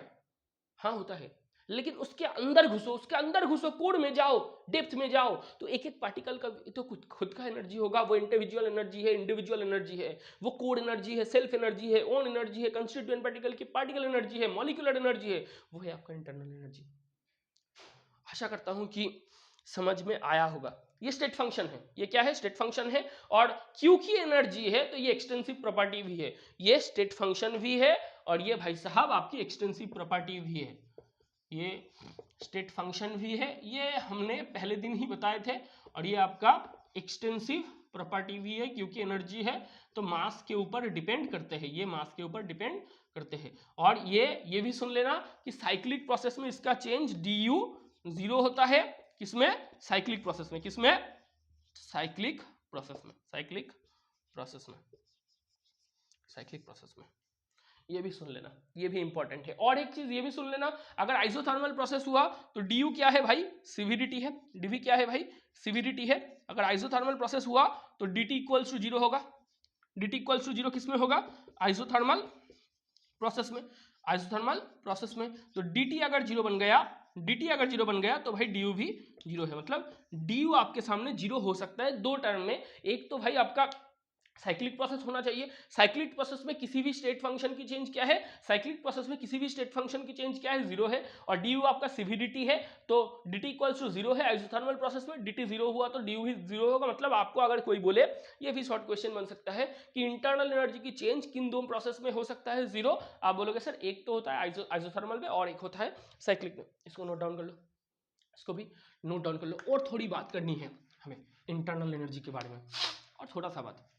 हाँ होता है, लेकिन उसके अंदर घुसो, उसके अंदर घुसो, कोर में जाओ, डेप्थ में जाओ, तो एक एक पार्टिकल का तो खुद का एनर्जी होगा। वो इंडिविजुअल एनर्जी है, इंडिविजुअल एनर्जी है, वो कोर एनर्जी है, सेल्फ एनर्जी है, ओन एनर्जी है, कंस्टिट्यूएंट पार्टिकल की पार्टिकल एनर्जी है, मॉलिक्यूलर एनर्जी है, वो है आपका इंटरनल एनर्जी। आशा करता हूं कि समझ में आया होगा। ये स्टेट फंक्शन है, ये क्या है, स्टेट फंक्शन है। और क्योंकि एनर्जी है तो ये एक्सटेंसिव प्रॉपर्टी भी है, ये स्टेट फंक्शन भी है और ये भाई साहब आपकी एक्सटेंसिव प्रॉपर्टी भी है। ये स्टेट फंक्शन भी है, ये हमने पहले दिन ही बताए थे, और ये आपका एक्सटेंसिव प्रॉपर्टी भी है, क्योंकि एनर्जी है तो मास के ऊपर डिपेंड करते हैं, ये मास के ऊपर डिपेंड करते हैं। और ये भी सुन लेना कि साइक्लिक प्रोसेस में इसका चेंज du 0 होता है, किसमें, साइक्लिक प्रोसेस में, किसमें, साइक्लिक प्रोसेस में, साइक्लिक प्रोसेस में, साइक्लिक प्रोसेस में। ये भी सुन लेना, ये भी इंपॉर्टेंट है। और एक चीज ये भी सुन लेना, अगर आइसोथर्मल प्रोसेस हुआ तो du क्या है भाई, सीवीडिटी है, dv क्या है भाई, सीवीडिटी है। अगर आइसोथर्मल प्रोसेस हुआ तो dt इक्वल्स टू 0 होगा, dt इक्वल्स टू 0 किसमें होगा, आइसोथर्मल प्रोसेस में, आइसोथर्मल प्रोसेस में। तो dt अगर 0 बन गया, dt अगर 0 बन गया तो भाई du भी 0 है, मतलब du आपके सामने 0 हो सकता है दो टर्म में। एक तो भाई आपका साइक्लिक प्रोसेस होना चाहिए, साइक्लिक प्रोसेस में किसी भी स्टेट फंक्शन की चेंज क्या है, साइक्लिक प्रोसेस में किसी भी स्टेट फंक्शन की चेंज क्या है, 0 है। और du आपका सीवीडिटी है तो dt इक्वल्स टू 0 है, आइसोथर्मल प्रोसेस में dt 0 हुआ तो du भी 0 होगा। मतलब आपको अगर कोई बोले, ये भी शॉर्ट क्वेश्चन बन सकता है कि इंटरनल एनर्जी की चेंज किन दो प्रोसेस में हो सकता है, 0। आप बोलोगे सर एक तो होता है आइसोथर्मल में और एक होता है साइक्लिक में। इसको नोट डाउन कर लो, इसको भी नोट डाउन कर लो। और थोड़ी बात करनी है हमें इंटरनल एनर्जी के बारे में, और थोड़ा सा बात,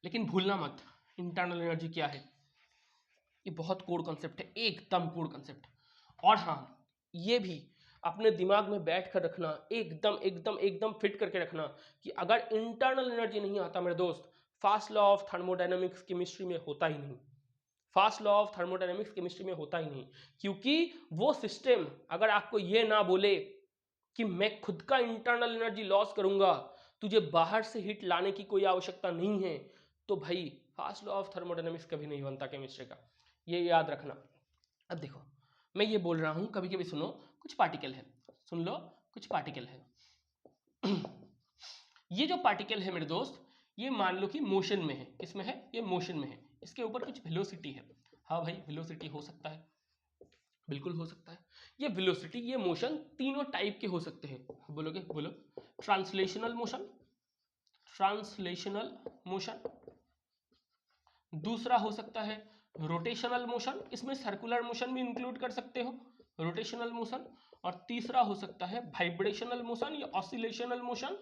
लेकिन भूलना मत इंटरनल एनर्जी क्या है, ये बहुत कोर कॉन्सेप्ट है, एकदम कोर कॉन्सेप्ट। और हाँ, ये भी अपने दिमाग में बैठ कर रखना, एकदम एकदम एकदम फिट करके रखना कि अगर इंटरनल एनर्जी नहीं आता मेरे दोस्त, fast law of thermodynamics chemistry में होता ही नहीं, fast law of thermodynamics chemistry में होता ही नहीं। क्योंकि वो सिस्टम अगर आपको ये ना बोले कि मैं खुद का इंटरनल एनर्जी लॉस करूंगा, तुझे बाहर से हीट लाने की कोई आवश्यकता नहीं है, तो भाई फास्ट लॉ ऑफ थर्मोडायनामिक्स कभी नहीं बनता केमिस्ट्री का, ये याद रखना। अब देखो मैं ये बोल रहा हूं, कभी कभी सुनो, कुछ पार्टिकल है, सुन लो, कुछ पार्टिकल है। ये जो पार्टिकल है मेरे दोस्त, ये मान लो कि मोशन में है, किसमें है, ये मोशन में है, इसके ऊपर कुछ वेलोसिटी है। हाँ भाई वेलोसिटी हो सकता है, बिल्कुल हो सकता है। ये वेलोसिटी, ये मोशन तीनों टाइप के हो सकते हैं, बोलोगे, बोलो, ट्रांसलेशनल मोशन, ट्रांसलेशनल मोशन, दूसरा हो सकता है रोटेशनल मोशन, इसमें सर्कुलर मोशन भी इंक्लूड कर सकते हो, रोटेशनल मोशन। और तीसरा हो सकता है वाइब्रेशनल मोशन या ऑसिलेशनल मोशन,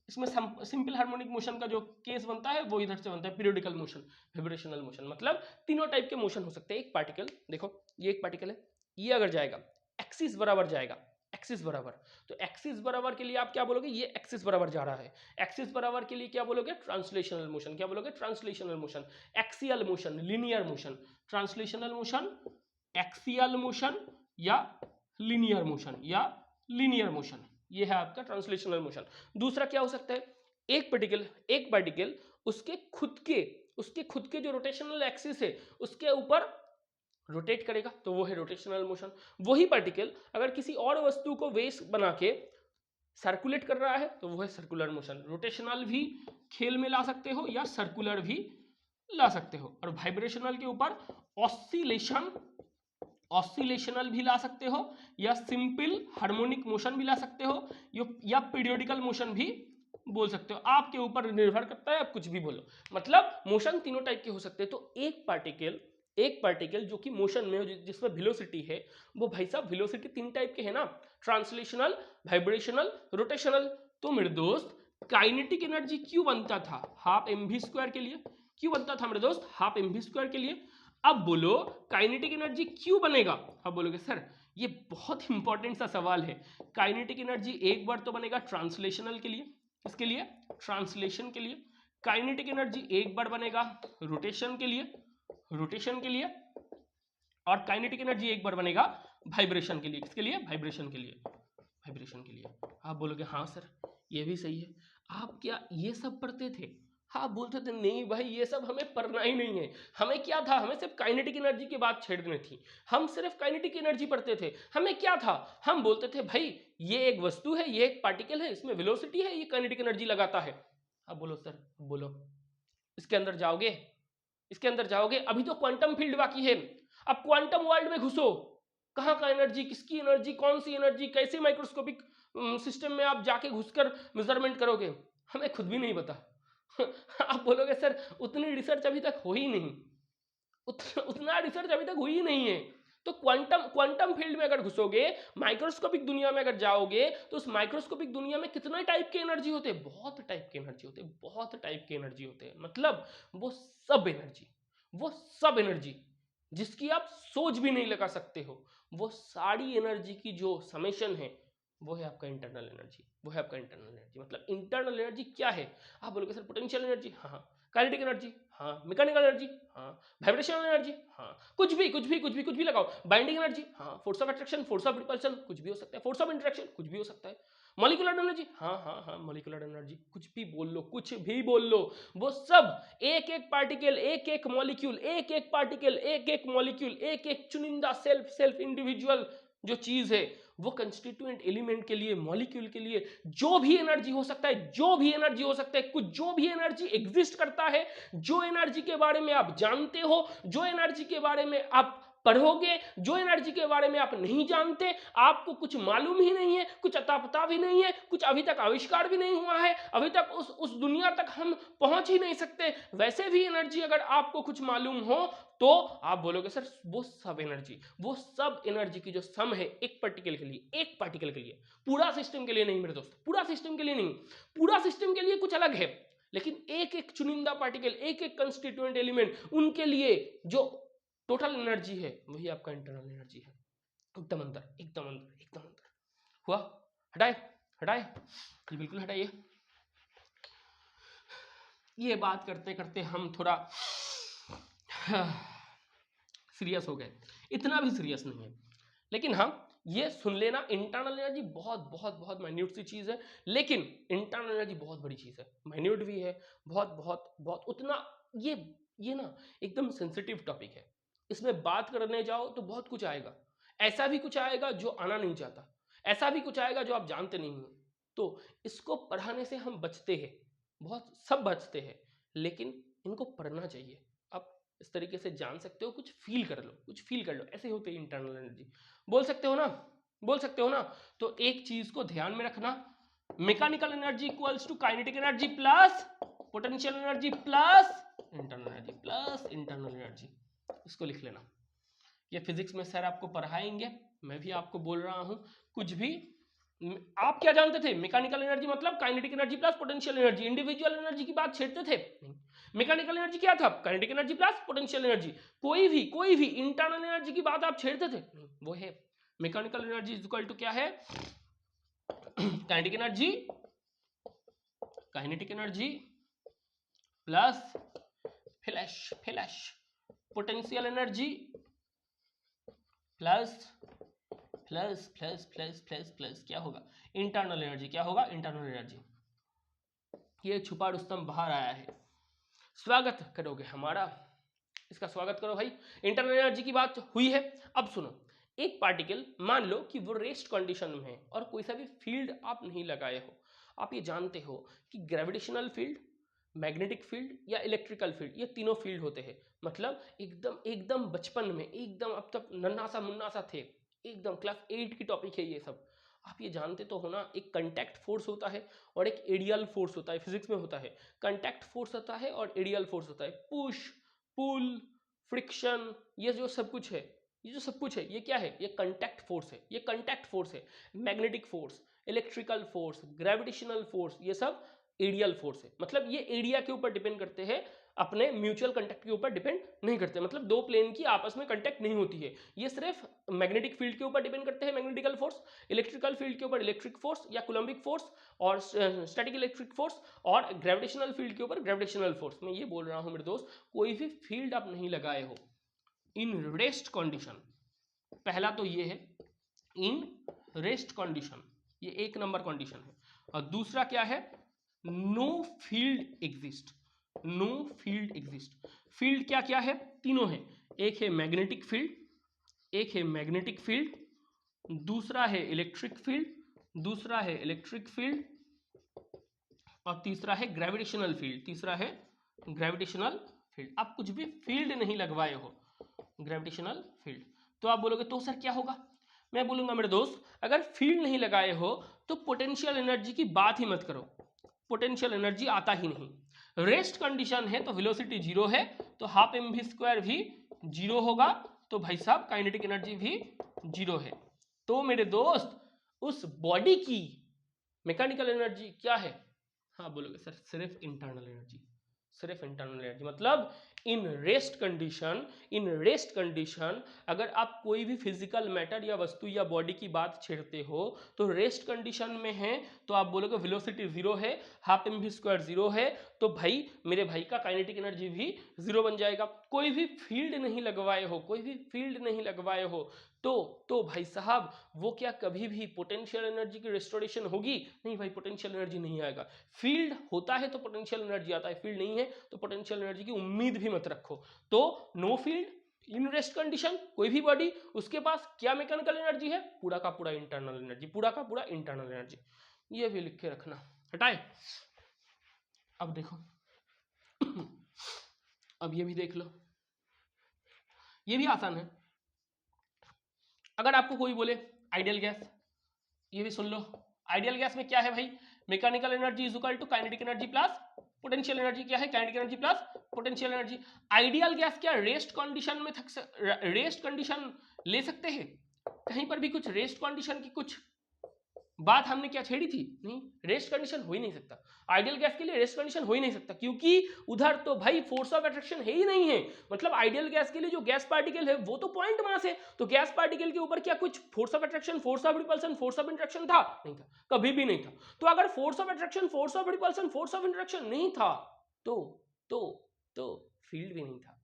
इसमें सिंपल हार्मोनिक मोशन का जो केस बनता है वो इधर से बनता है, पीरियोडिकल मोशन, वाइब्रेशनल मोशन। मतलब तीनों टाइप के मोशन हो सकते हैं। एक पार्टिकल देखो, ये एक पार्टिकल है, ये अगर जाएगा एक्सिस बराबर जाएगा, एक्सिस बराबर, तो एक्सिस बराबर के लिए आप क्या बोलोगे, ये एक्सिस बराबर जा रहा है, एक्सिस बराबर के लिए क्या बोलोगे, ट्रांसलेशनल मोशन, क्या बोलोगे, translational motion. Axial motion, linear motion, translational motion, axial motion या लीनियर मोशन, या लीनियर मोशन, ये है आपका ट्रांसलेशनल मोशन। दूसरा क्या हो सकता है, एक पार्टिकल उसके खुद के जो रोटेशनल एक्सिस है उसके ऊपर रोटेट करेगा, तो वो है रोटेशनल मोशन। वही पार्टिकल अगर किसी और वस्तु को वेस बना के सर्कुलेट कर रहा है तो वो है सर्कुलर मोशन। रोटेशनल भी खेल में ला सकते हो या सर्कुलर भी ला सकते हो। और वाइब्रेशनल के ऊपर ऑसिलेशन, ऑसिलेशनल भी ला सकते हो या सिंपल हार्मोनिक मोशन भी ला सकते हो या पीरियोडिकल मोशन भी बोल सकते हो, आपके ऊपर निर्भर करता है, आप कुछ भी बोलो। मतलब मोशन तीनों टाइप के हो सकते हैं। तो एक पार्टिकल जो कि मोशन में हो, जिसमें वेलोसिटी है, वो भाई साहब वेलोसिटी तीन टाइप के है ना, ट्रांसलेशनल, वाइब्रेशनल, रोटेशनल। तो मेरे दोस्त काइनेटिक एनर्जी क्यों बनता था, हाफ mv² के लिए, क्यों बनता था मेरे दोस्त, हाफ mv² के लिए। अब बोलो काइनेटिक एनर्जी क्यों बनेगा, अब बोलोगे सर ये बहुत इंपॉर्टेंट सा सवाल है। काइनेटिक एनर्जी एक बार तो बनेगा ट्रांसलेशनल के लिए, किसके लिए, ट्रांसलेशन के लिए। काइनेटिक एनर्जी एक बार बनेगा रोटेशन के लिए, रोटेशन के लिए। और काइनेटिक एनर्जी एक बार बनेगा वाइब्रेशन के लिए, किसके लिए, वाइब्रेशन के लिए, वाइब्रेशन के लिए। आप बोलोगे हाँ सर ये भी सही है, आप क्या ये सब पढ़ते थे, हाँ बोलते थे नहीं भाई ये सब हमें पढ़ना ही नहीं है, हमें क्या था, हमें सिर्फ काइनेटिक एनर्जी की बात छेड़नी थी, हम सिर्फ काइनेटिक एनर्जी पढ़ते थे। हमें क्या था, हम बोलते थे भाई ये एक वस्तु है, ये एक पार्टिकल है, इसमें वेलोसिटी है, ये काइनेटिक एनर्जी लगाता है। अब बोलो सर, बोलो इसके अंदर जाओगे, इसके अंदर जाओगे, अभी तो क्वांटम फील्ड बाकी है। अब क्वांटम वर्ल्ड में घुसो, कहाँ का एनर्जी, किसकी एनर्जी, कौन सी एनर्जी, कैसे माइक्रोस्कोपिक सिस्टम में आप जाके घुसकर मेजरमेंट करोगे, हमें खुद भी नहीं पता। आप बोलोगे सर उतनी रिसर्च अभी तक हो ही नहीं, उतना रिसर्च अभी तक हुई ही नहीं है। तो क्वांटम क्वांटम फील्ड में अगर घुसोगे, माइक्रोस्कोपिक दुनिया में अगर जाओगे, तो उस माइक्रोस्कोपिक दुनिया में कितने टाइप के एनर्जी होते हैं, बहुत टाइप के एनर्जी होते हैं, बहुत टाइप के एनर्जी होते हैं। मतलब वो सब एनर्जी जिसकी आप सोच भी नहीं लगा सकते हो, वो सारी एनर्जी की जो समेशन है वो है आपका इंटरनल एनर्जी, वो है आपका इंटरनल एनर्जी। मतलब इंटरनल एनर्जी क्या है? आप बोलोगे सर पोटेंशियल एनर्जी, हाँ। काइनेटिक एनर्जी, हाँ। मैकेनिकल एनर्जी, हाँ। वाइब्रेशनल एनर्जी, हाँ। कुछ भी लगाओ। बाइंडिंग एनर्जी, हाँ। Force of attraction, force of repulsion, कुछ भी हो सकता है। फोर्स ऑफ इंटरेक्शन, कुछ भी हो सकता है। मॉलिक्यूलर एनर्जी, हाँ, मॉलिक्यूलर एनर्जी, कुछ भी बोल लो, कुछ भी बोल लो। वो सब एक एक पार्टिकल, एक एक मॉलिक्यूल, एक एक पार्टिकल, एक एक मॉलिक्यूल, एक एक चुनिंदा सेल्फ इंडिविजुअल जो चीज है, वो कंस्टिट्यूएंट एलिमेंट के लिए, मॉलिक्यूल के लिए जो भी एनर्जी हो सकता है, जो भी एनर्जी हो सकता है, कुछ जो भी एनर्जी एग्जिस्ट करता है, जो एनर्जी के बारे में आप जानते हो, जो एनर्जी के बारे में आप पढ़ोगे, जो एनर्जी के बारे में आप नहीं जानते, आपको कुछ मालूम ही नहीं है, कुछ अता पता भी नहीं है, कुछ अभी तक आविष्कार भी नहीं हुआ है, अभी तक उस दुनिया तक हम पहुंच ही नहीं सकते, वैसे भी एनर्जी अगर आपको कुछ मालूम हो तो आप बोलोगे सर वो सब एनर्जी की जो सम है एक पार्टिकल के लिए, पूरा सिस्टम के लिए नहीं मेरे दोस्त, पूरा सिस्टम के लिए नहीं, पूरा सिस्टम के लिए कुछ अलग है, लेकिन एक एक चुनिंदा पार्टिकल, एक एक कंस्टिट्यूएंट एलिमेंट, उनके लिए जो टोटल एनर्जी है वही आपका इंटरनल एनर्जी है। एकदम अंदर हुआ। हटाए ये बिल्कुल हटाइए। ये बात करते करते हम थोड़ा सीरियस हो गए, इतना भी सीरियस नहीं है, लेकिन हाँ ये सुन लेना, इंटरनल एनर्जी बहुत माइन्यूट सी चीज है, लेकिन इंटरनल एनर्जी बहुत बड़ी चीज है, माइन्यूट भी है, बहुत उतना ये ना एकदम सेंसिटिव टॉपिक है, इसमें बात करने जाओ तो बहुत कुछ आएगा, ऐसा भी कुछ आएगा जो आना नहीं चाहता, ऐसा भी कुछ आएगा जो आप जानते नहीं हो, तो इसको पढ़ाने से हम बचते हैं, बहुत सब बचते हैं, लेकिन इनको पढ़ना चाहिए। आप इस तरीके से जान सकते हो, कुछ फील कर लो, ऐसे होते हैं इंटरनल एनर्जी। बोल सकते हो ना। तो एक चीज को ध्यान में रखना, mechanical energy equals to kinetic energy plus potential energy plus internal energy, इसको लिख लेना। ये फिजिक्स में सर आपको पढ़ाएंगे, मैं भी आपको बोल रहा हूं, कुछ भी आप क्या जानते थे, मैकेनिकल एनर्जी मतलब kinetic energy plus potential energy, individual energy की बात छेड़ते थे नहीं। मैकेनिकल एनर्जी क्या था, kinetic energy plus potential energy, कोई भी इंटरनल एनर्जी की बात आप छेड़ते थे नहीं, वो है mechanical energy is equal to क्या है, kinetic energy plus flash potential energy plus क्या होगा, इंटरनल एनर्जी, क्या होगा, इंटरनल एनर्जी। ये छुपा रुस्तम बाहर आया है, स्वागत करोगे हमारा, इसका स्वागत करो भाई। इंटरनल एनर्जी की बात हुई है, अब सुनो, एक पार्टिकल मान लो कि वो रेस्ट कंडीशन में है और कोई सा भी फील्ड आप नहीं लगाए हो, आप ये जानते हो कि ग्रेविटेशनल फील्ड, मैग्नेटिक फील्ड या इलेक्ट्रिकल फील्ड, ये तीनों फील्ड होते हैं। मतलब एकदम बचपन में, एकदम अब तक नन्हा सा थे, एकदम क्लास 8 की टॉपिक है ये सब, आप ये जानते तो हो ना, एक कंटैक्ट फोर्स होता है और एक एडियल फोर्स होता है, फिजिक्स में होता है, कंटैक्ट फोर्स होता है और एडियल फोर्स होता है, पुश पुल फ्रिक्शन, ये जो सब कुछ है ये क्या है, ये कंटैक्ट फोर्स है, magnetic force, electrical force, gravitational force, ये सब एडियल फोर्स है। मतलब ये एरिया के ऊपर डिपेंड करते हैं, अपने म्यूचुअल कंटेक्ट के ऊपर डिपेंड नहीं करते, मतलब दो प्लेन की आपस में कंटेक्ट नहीं होती है, ये सिर्फ मैग्नेटिक फील्ड के ऊपर डिपेंड करते हैं, मैग्नेटिकल फोर्स, इलेक्ट्रिकल फील्ड के ऊपर इलेक्ट्रिक फोर्स या कूलम्बिक फोर्स, और स्टैटिक इलेक्ट्रिक फोर्स, और ग्रेविटेशनल फील्ड के ऊपर ग्रेविटेशनल फोर्स। मैं ये बोल रहा हूं मेरे दोस्त, कोई भी फील्ड आप नहीं लगाए हो इन रेस्ट कंडीशन, पहला तो ये है इन रेस्ट कंडीशन, ये एक नंबर कंडीशन है, और दूसरा क्या है, नो फील्ड एग्जिस्ट, फील्ड क्या क्या है, तीनों है, एक है मैग्नेटिक फील्ड, दूसरा है इलेक्ट्रिक फील्ड, और तीसरा है ग्रेविटेशनल फील्ड, आप कुछ भी फील्ड नहीं लगवाए हो, ग्रेविटेशनल फील्ड। तो आप बोलोगे तो सर क्या होगा, मैं बोलूंगा मेरे दोस्त, अगर फील्ड नहीं लगाए हो तो पोटेंशियल एनर्जी की बात ही मत करो, पोटेंशियल एनर्जी आता ही नहीं। रेस्ट कंडीशन है तो वेलोसिटी जीरो है, तो हाफ एम वी स्क्वायर भी जीरो होगा, तो भाई साहब काइनेटिक एनर्जी भी जीरो है। तो मेरे दोस्त उस बॉडी की मैकेनिकल एनर्जी क्या है? हाँ बोलोगे सर सिर्फ इंटरनल एनर्जी, सिर्फ इंटरनल एनर्जी। मतलब इन रेस्ट कंडीशन अगर आप कोई भी फिजिकल मैटर या वस्तु या बॉडी की बात छेड़ते हो तो रेस्ट कंडीशन में है, तो आप बोलोगे वेलोसिटी जीरो है, half M V square zero है, तो भाई मेरे भाई का काइनेटिक एनर्जी भी जीरो बन जाएगा। कोई भी फील्ड नहीं लगवाए हो, कोई भी फील्ड नहीं लगवाए हो तो भाई साहब वो क्या कभी भी पोटेंशियल एनर्जी की रिस्टोरेशन होगी? नहीं भाई, पोटेंशियल एनर्जी नहीं आएगा। फील्ड होता है तो पोटेंशियल एनर्जी आता है, फील्ड नहीं है तो पोटेंशियल एनर्जी की उम्मीद भी मत रखो। तो know field in rest condition, कोई भी बॉडी, उसके पास क्या मैकेनिकल एनर्जी है? पूरा का पूरा इंटरनल एनर्जी, पूरा का पूरा इंटरनल एनर्जी। ये भी लिख के रखना। हटाए, अब देखो अब ये भी देख लो, ये भी आसान है। अगर आपको कोई बोले आइडियल गैस, ये भी सुन लो, आइडियल गैस में क्या है भाई? Mechanical energy is equal to kinetic energy plus potential energy. क्या है? Kinetic energy plus potential energy. Ideal gas क्या रेस्ट कंडीशन में रेस्ट कंडीशन ले सकते हैं? कहीं पर भी कुछ रेस्ट कंडीशन की कुछ बात हमने क्या छेड़ी थी? नहीं, रेस्ट कंडीशन हो ही नहीं सकता। आइडियल गैस के लिए रेस्ट कंडीशन हो ही नहीं सकता, क्योंकि उधर तो भाई फोर्स ऑफ अट्रैक्शन है ही नहीं है। मतलब आइडियल गैस के लिए जो गैस पार्टिकल है वो तो पॉइंट मास है, तो गैस पार्टिकल के ऊपर क्या कुछ force of attraction, force of repulsion, force of interaction था? नहीं था, कभी भी नहीं था। तो अगर force of attraction, force of repulsion, force of interaction नहीं था तो फील्ड भी नहीं था।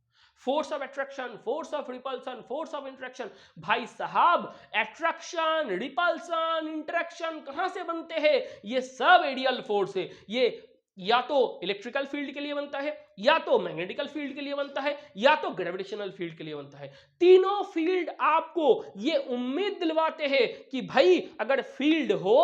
Force of attraction, force of repulsion, force of interaction, भाई साहब अट्रैक्शन, रिपल्सन, इंट्रैक्शन कहां से बनते हैं? ये सब रेडियल फोर्स है। ये या तो इलेक्ट्रिकल फील्ड के लिए बनता है, या तो मैग्नेटिकल फील्ड के लिए बनता है, या तो ग्रेविटेशनल फील्ड के लिए बनता है। तीनों फील्ड आपको ये उम्मीद दिलवाते हैं कि भाई अगर फील्ड हो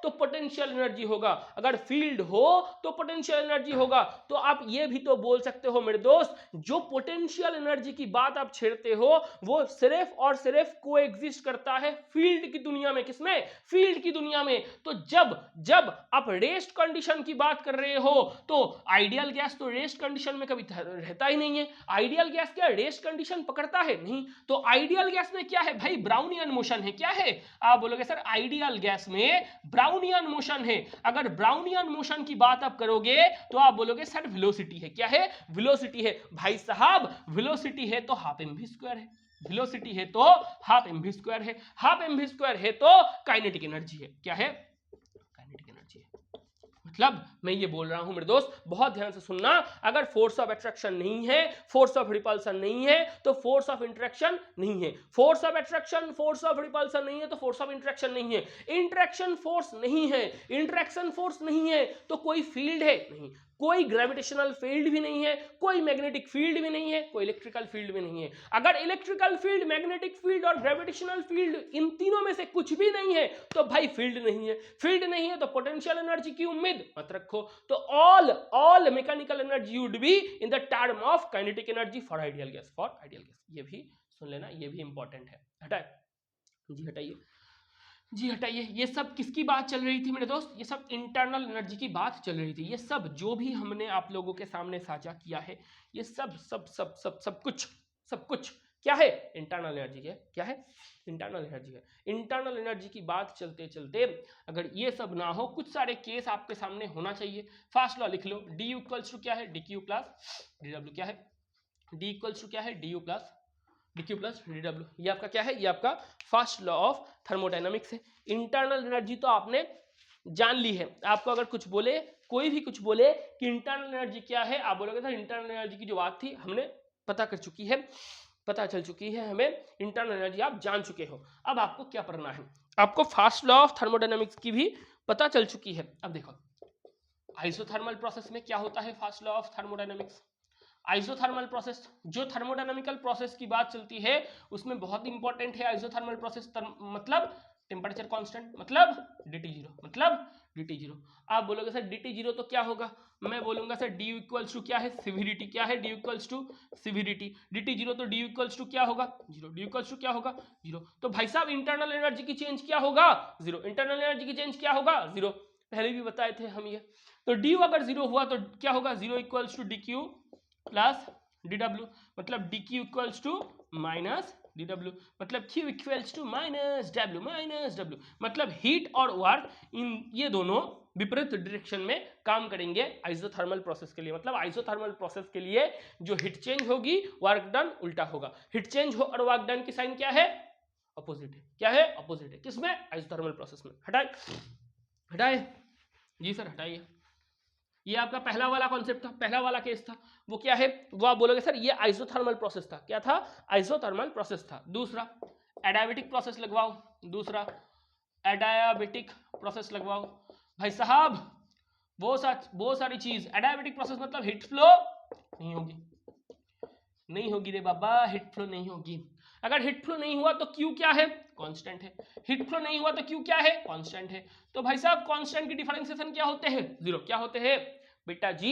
तो पोटेंशियल एनर्जी होगा, अगर फील्ड हो तो पोटेंशियल एनर्जी होगा। तो आप ये भी तो बोल सकते हो मेरे दोस्त, जो पोटेंशियल एनर्जी की बात आप छेड़ते हो वो सिर्फ और सिर्फ कोएग्जिस्ट करता है फील्ड की दुनिया में। किसमें? फील्ड की दुनिया में। तो जब आप रेस्ट कंडीशन की बात कर रहे हो तो आइडियल गैस तो रेस्ट कंडीशन में कभी रहता ही नहीं है। आइडियल गैस क्या रेस्ट कंडीशन पकड़ता है? नहीं। तो आइडियल गैस में क्या है भाई? ब्राउनियन मोशन है। क्या है? आप बोलोगे सर आइडियल गैस में ब्राउनियन मोशन है। अगर ब्राउनियन मोशन की बात आप करोगे तो आप बोलोगे सर वेलोसिटी है। क्या है? वेलोसिटी है। भाई साहब वेलोसिटी है तो हाफ एम वी स्क्वायर है, वेलोसिटी है तो हाफ एम वी स्क्वायर है, हाफ एम वी स्क्वायर है तो काइनेटिक एनर्जी है। क्या है? काइनेटिक एनर्जी है। मतलब मैं ये बोल रहा हूं मेरे दोस्त, बहुत ध्यान से सुनना, अगर फोर्स ऑफ अट्रैक्शन नहीं है, फोर्स ऑफ रिपल्सन नहीं है, तो फोर्स ऑफ इंटरेक्शन नहीं है। Force of attraction, force of repulsion नहीं है तो फोर्स ऑफ इंटरेक्शन नहीं है। इंटरेक्शन फोर्स नहीं है, इंटरेक्शन फोर्स नहीं है तो कोई फील्ड है नहीं, कोई ग्रेविटेशनल फील्ड भी नहीं है, कोई मैग्नेटिक फील्ड भी नहीं है, कोई इलेक्ट्रिकल फील्ड भी नहीं है। अगर इलेक्ट्रिकल फील्ड, मैग्नेटिक फील्ड और ग्रेविटेशनल फील्ड इन तीनों में से कुछ भी नहीं है तो भाई फील्ड नहीं है। फील्ड नहीं है तो पोटेंशियल एनर्जी की उम्मीद मत रखो। तो all mechanical energy would be in the term of kinetic energy for ideal gas, for ideal gas. ये भी सुन लेना, ये भी इंपॉर्टेंट है। हटाए जी, हटाइए जी, हटाइए। ये सब किसकी बात चल रही थी मेरे दोस्त? ये सब इंटरनल एनर्जी की बात चल रही थी। ये सब जो भी हमने आप लोगों के सामने साझा किया है, ये सब कुछ क्या है? इंटरनल एनर्जी है। क्या है? इंटरनल एनर्जी है। इंटरनल एनर्जी की बात चलते चलते अगर ये सब ना हो, कुछ सारे केस आपके सामने होना चाहिए। फास्ट लॉ लिख लो, डी यू इक्वल्स टू क्या है? D Q plus D W. क्या है? डी इक्वल्स टू क्या है? D you plus dq plus dw। ये आपका क्या है? ये आपका फर्स्ट लॉ ऑफ थर्मोडायनामिक्स है। इंटरनल एनर्जी तो आपने जान ली है। आपको अगर कुछ बोले, कोई भी कुछ बोले कि इंटरनल एनर्जी क्या है, आप बोलोगे सर इंटरनल एनर्जी की जो बात थी हमने पता कर चुकी है, पता चल चुकी है, हमें इंटरनल एनर्जी आप जान चुके हो। अब आपको क्या पढ़ना है? आपको फर्स्ट लॉ ऑफ थर्मोडायनामिक्स की भी पता चल चुकी है। अब देखो आइसोथर्मल प्रोसेस में क्या होता है? First law of thermodynamics, isothermal process, जो थर्मोडायनामिकल प्रोसेस की बात चलती है उसमें बहुत इंपॉर्टेंट है आइसोथर्मल प्रोसेस। मतलब टेम्परेचर कांस्टेंट मतलब dt जीरो, मतलब dt जीरो। आप बोलोगे सर dt जीरो तो क्या होगा, मैं बोलूंगा सर d इक्वल्स टू क्या है, सिविरिटी। क्या है, d इक्वल्स टू सिविरिटी। dt जीरो तो d इक्वल्स टू क्या होगा, जीरो। d इक्वल्स टू क्या होगा, जीरो। तो भाई साहब इंटरनल एनर्जी की चेंज क्या होगा, जीरो। इंटरनल एनर्जी की चेंज क्या होगा, जीरो। पहले भी बताए थे हम ये। तो d अगर जीरो हुआ तो क्या होगा, zero equals to dq plus dw, मतलब dq equals to minus dw, मतलब q equals to minus w, मतलब हीट और वर्क इन ये दोनों विपरीत डायरेक्शन में काम करेंगे आइसोथर्मल प्रोसेस के लिए। मतलब आइसोथर्मल प्रोसेस के लिए जो हीट चेंज होगी, वर्क डन उल्टा होगा। हीट चेंज हो और वर्क डन की साइन क्या है, अपोजिट है। क्या है, अपोजिट है। किसमें, आइसोथर्मल प्रोसेस में। हटाए हटाए जी सर हटाइए। ये आपका पहला वाला कॉन्सेप्ट था, पहला वाला केस था। वो क्या है, वो आप बोलोगे सर ये आइसोथर्मल प्रोसेस था। क्या था, आइसोथर्मल प्रोसेस था। दूसरा एडियाबेटिक प्रोसेस लगवाओ, दूसरा एडियाबेटिक प्रोसेस लगवाओ। भाई साहब वो सारी चीज, एडियाबेटिक प्रोसेस मतलब हीट फ्लो नहीं होगी, नहीं होगी रे बाबा, हीट फ्लो नहीं होगी। अगर हीट फ्लो नहीं हुआ तो क्यू क्या है, कांस्टेंट है। हीट फ्लो नहीं हुआ तो क्यू क्या है, कांस्टेंट है। तो भाई साहब कांस्टेंट की डिफरेंशिएशन क्या होते हैं, जीरो। क्या होते हैं बेटा जी,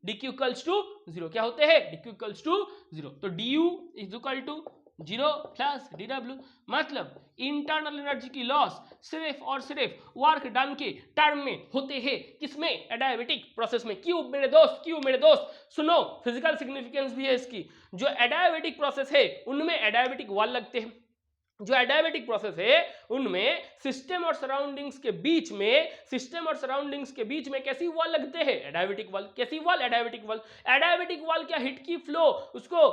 dq इक्वल्स टू जीरो। क्या होते हैं, dq इक्वल्स टू जीरो। तो du is equal to zero plus dw, मतलब इंटरनल एनर्जी की लॉस सिर्फ और सिर्फ वर्क डन के टर्म में होते हैं। किसमें, एडियाबेटिक प्रोसेस में। क्यों मेरे दोस्त, क्यों मेरे दोस्त, सुनो फिजिकल सिग्निफिकेंस भी है इसकी। जो एडियाबेटिक प्रोसेस है उनमें एडियाबेटिक वॉल लगते हैं। जो एडियाबेटिक प्रोसेस है उनमें सिस्टम और सराउंडिंग्स के बीच में, सिस्टम और सराउंडिंग्स के बीच में कैसी वॉल लगते हैं, एडियाबेटिक वॉल। कैसी wall, adiabatic wall. Adiabatic wall क्या हिट की फ्लो उसको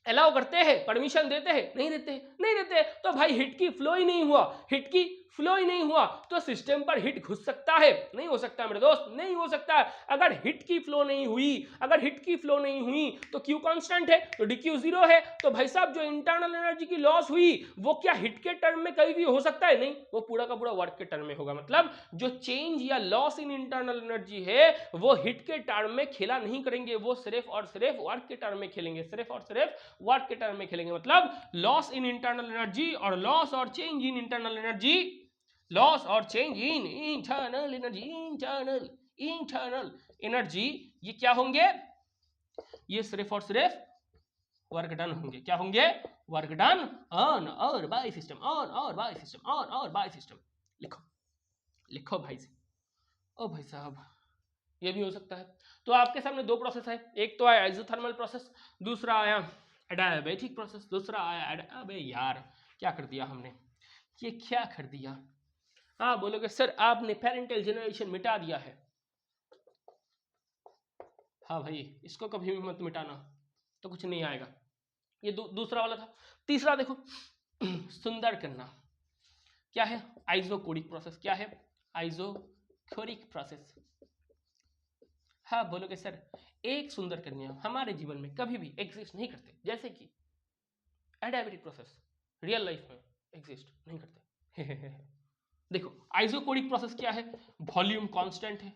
अलाउ करते हैं, परमिशन देते हैं, नहीं देते, नहीं देते। तो भाई हिट की फ्लो ही नहीं हुआ, हिट की फ्लो ही नहीं हुआ तो सिस्टम पर हिट घुस सकता है, नहीं हो सकता मेरे दोस्त, नहीं हो सकता। अगर हिट की फ्लो नहीं हुई, अगर हिट की फ्लो नहीं हुई तो क्यू कांस्टेंट है, तो dq जीरो है। तो भाई साहब जो इंटरनल एनर्जी की लॉस हुई वो क्या हिट के टर्म में कहीं भी हो सकता है, नहीं, वो पूरा का पूरा वर्क के टर्म में होगा। मतलब जो चेंज या लॉस इन इंटरनल एनर्जी है वो हिट के टर्म में खेला नहीं करेंगे, वो सिर्फ और सिर्फ वर्क के टर्म में खेलेंगे, सिर्फ और सिर्फ वर्क के टर्म में खेलेंगे। मतलब लॉस इन इंटरनल एनर्जी और लॉस और change in internal energy, loss और change in internal energy, internal energy, ये क्या होंगे, ये सिर्फ और सिर्फ वर्क डन होंगे। क्या होंगे, वर्क डन ऑन और बाय सिस्टम, ऑन और बाय सिस्टम, ऑन और बाय सिस्टम। लिखो लिखो भाई से। ओ भाई साहब ये भी हो सकता है। तो आपके सामने दो प्रोसेस है, एक तो आया आइसोथर्मल प्रोसेस, दूसरा आया एडियाबेटिक प्रोसेस, दूसरा आया अबे यार क्या कर दिया हमने, ये क्या कर दिया। हाँ बोलोगे सर आपने पेरेंटल जनरेशन मिटा दिया है। हाँ भाई इसको कभी भी मत मिटाना तो कुछ नहीं आएगा। ये दूसरा वाला था। तीसरा देखो सुंदर करना, क्या है, आइसोकोरिक प्रोसेस। क्या है, आइसोकोरिक प्रोसेस। हाँ बोलोगे सर एक सुंदर कन्या हमारे जीवन में कभी भी एग्जिस्ट नहीं करते, जैसे कि एडियाबेटिक प्रोसेस रियल लाइफ में एग्जिस्ट नहीं करते। देखो आइसोकोरिक प्रोसेस क्या है, वॉल्यूम कांस्टेंट है।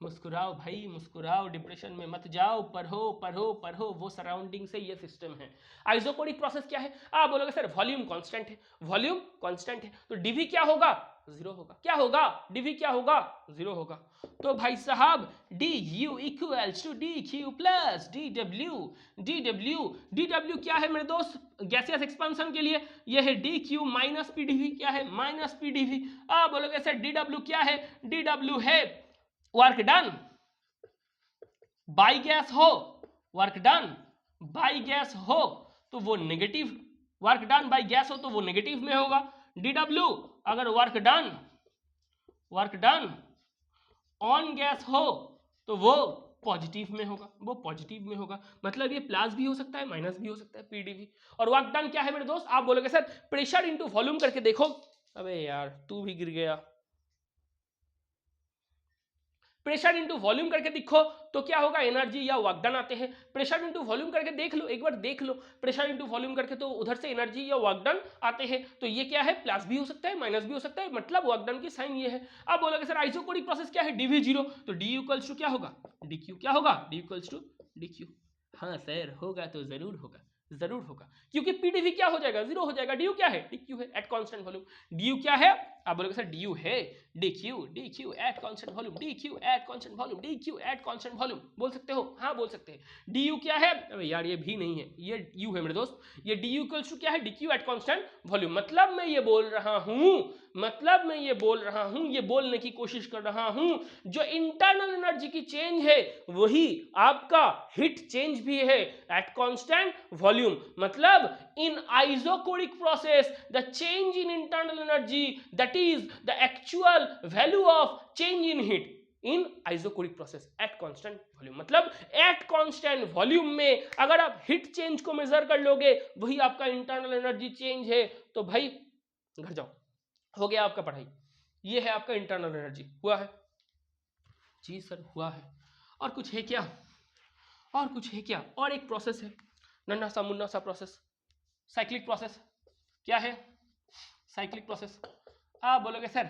मुस्कुराओ भाई मुस्कुराओ, डिप्रेशन में मत जाओ, पढ़ो पढ़ो पढ़ो, वो सराउंडिंग से ये सिस्टम है। आइसोकोरिक प्रोसेस क्या है, आप बोलोगे सर वॉल्यूम कांस्टेंट है, वॉल्यूम कांस्टेंट है तो डीवी क्या होगा, जीरो होगा। क्या होगा, डीवी क्या होगा, जीरो होगा। तो भाई साहब D U equals to D Q plus D W, D W, D W क्या है मेरे दोस्त, गैसियस एक्सपेंशन के लिए ये है D Q minus P DV. क्या है, माइनस पी डीवी। आप बोलोगे सर डी डब्ल्यू क्या है, डी डब्ल्यू है वर्क डन बाई गैस हो, वर्क डन बाई गैस हो तो वो negative, work done by gas हो तो वो नेगेटिव में होगा। डीडब्ल्यू अगर वर्क डन ऑन गैस हो तो वो पॉजिटिव में होगा, वो पॉजिटिव में होगा। मतलब ये प्लस भी हो सकता है माइनस भी हो सकता है, पीडीवी। और वर्क डन क्या है मेरे दोस्त, आप बोलोगे सर प्रेशर इनटू वॉल्यूम करके देखो। अबे यार तू भी गिर गया। प्रेशर इनटू वॉल्यूम करके देखो तो क्या होगा, एनर्जी या वर्क डन आते हैं। प्रेशर इनटू वॉल्यूम करके देख लो, एक बार देख लो प्रेशर इनटू वॉल्यूम करके, तो उधर से एनर्जी या वर्क डन आते हैं। तो ये क्या है, प्लस भी हो सकता है माइनस भी हो सकता है, मतलब वर्क डन की साइन ये है। अब बोलोगे सर आइसोकोरिक प्रोसेस क्या है, डीवी जीरो, तो डी इक्वल्स टू क्या होगा, डी क्यू। क्या होगा, D equals to D Q. हाँ सर होगा तो जरूर होगा, जरूर होगा, क्योंकि पीडीवी क्या हो जाएगा, जीरो हो जाएगा। डी यू क्या है, डी क्यू है eight constant volume. D you क्या है, आप बोलोगे सर डी यू है D Q eight constant volume, D Q eight constant volume, D Q eight constant volume, बोल सकते हो, हाँ बोल सकते हैं। डी यू क्या है, अबे यार ये भी नहीं है, ये यू है मेरे दोस्त, ये डी यू इक्वल्स टू क्या है, D Q eight constant volume. मतलब मैं ये बोल रहा हूं, ये बोलने की कोशिश कर रहा हूं, जो इंटरनल एनर्जी की चेंज है वही आपका हीट चेंज भी है एट कांस्टेंट वॉल्यूम। मतलब in isochoric process the change in internal energy that is the actual value of change in heat in isochoric process at constant volume. मतलब at constant volume में अगर आप heat change को major कर लोगे वही आपका इंटरनल एनर्जी चेंज है, तो भाई घर जाओ, हो गया आपका पढ़ाई। ये है आपका इंटरनल एनर्जी। हुआ है जी सर, हुआ है। और कुछ है क्या, और कुछ है क्या, और एक प्रोसेस है, नन्हा सा मुन्ना सा प्रोसेस, साइक्लिक प्रोसेस। क्या है साइक्लिक प्रोसेस, आप बोलोगे सर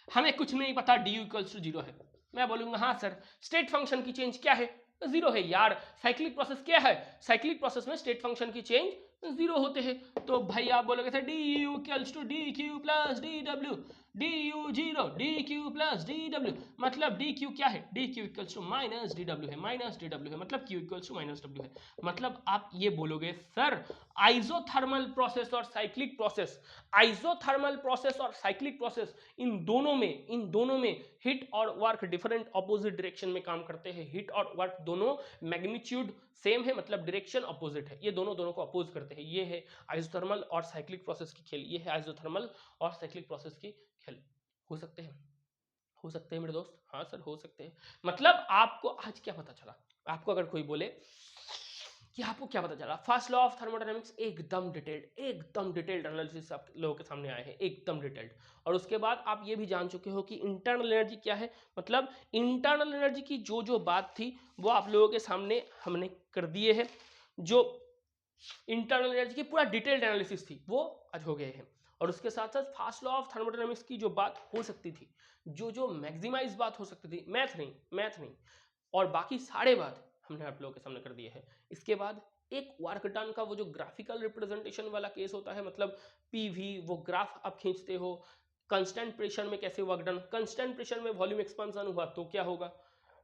हमें कुछ नहीं पता, D U equals to zero है। मैं बोलूंगा हाँ सर, स्टेट फंक्शन की चेंज क्या है, जीरो है यार। साइक्लिक प्रोसेस क्या है, साइक्लिक प्रोसेस में स्टेट फंक्शन की चेंज जीरो होते हैं। तो भाई आप बोलोगे sir D U equals to D Q plus D W, D U zero, D Q plus D W. मतलब डी क्यू क्या है, D Q equals to minus D W है, माइनस डी डब्ल्यू है, मतलब Q equals to minus W है। मतलब आप ये बोलोगे सर आइसोथर्मल प्रोसेस और साइक्लिक प्रोसेस, आइसोथर्मल प्रोसेस और साइक्लिक प्रोसेस, इन दोनों में हिट और वर्क डिफरेंट ऑपोजिट डायरेक्शन में काम करते हैं। हिट और वर्क दोनों मैग्नीट्यूड सेम है, मतलब डायरेक्शन ऑपोजिट है, ये दोनों को अपोज करते हैं। ये है आइसोथर्मल और साइक्लिक प्रोसेस की खेल, ये है आइसोथर्मल और साइक्लिक प्रोसेस की खेल। हो सकते हैं मेरे दोस्त, हाँ सर हो सकते हैं। मतलब आपको आज क्या पता चला, आपको अगर कोई बोले कि आपको क्या पता चला, फर्स्ट लॉ ऑफ थर्मोडायनेमिक्स एकदम डिटेल्ड एनालिसिस आप लोगों के सामने आए हैं, एकदम डिटेल्ड। और उसके बाद आप ये भी जान चुके हो कि इंटरनल एनर्जी क्या है। मतलब इंटरनल एनर्जी की जो बात थी वो आप लोगों के सामने हमने कर दिए है, जो इंटरनल एनर्जी की पूरा डिटेल्ड एनालिसिस थी वो आज हो गए हैं। और उसके साथ साथ फास्ट लॉ ऑफ थर्मोडायनेमिक्स की जो बात हो सकती थी, जो मैक्सिमाइज बात हो सकती थी, मैथ नहीं, और बाकी सारे बात हमने आप लोगों के सामने कर दिए हैं। इसके बाद एक वर्क डन का वो जो ग्राफिकल रिप्रेजेंटेशन वाला केस होता है, मतलब पीवी, वो ग्राफ आप खींचते हो, कंस्टेंट प्रेशर में कैसे वर्क डन, कंस्टेंट प्रेशर में वॉल्यूम एक्सपेंशन हुआ तो क्या होगा,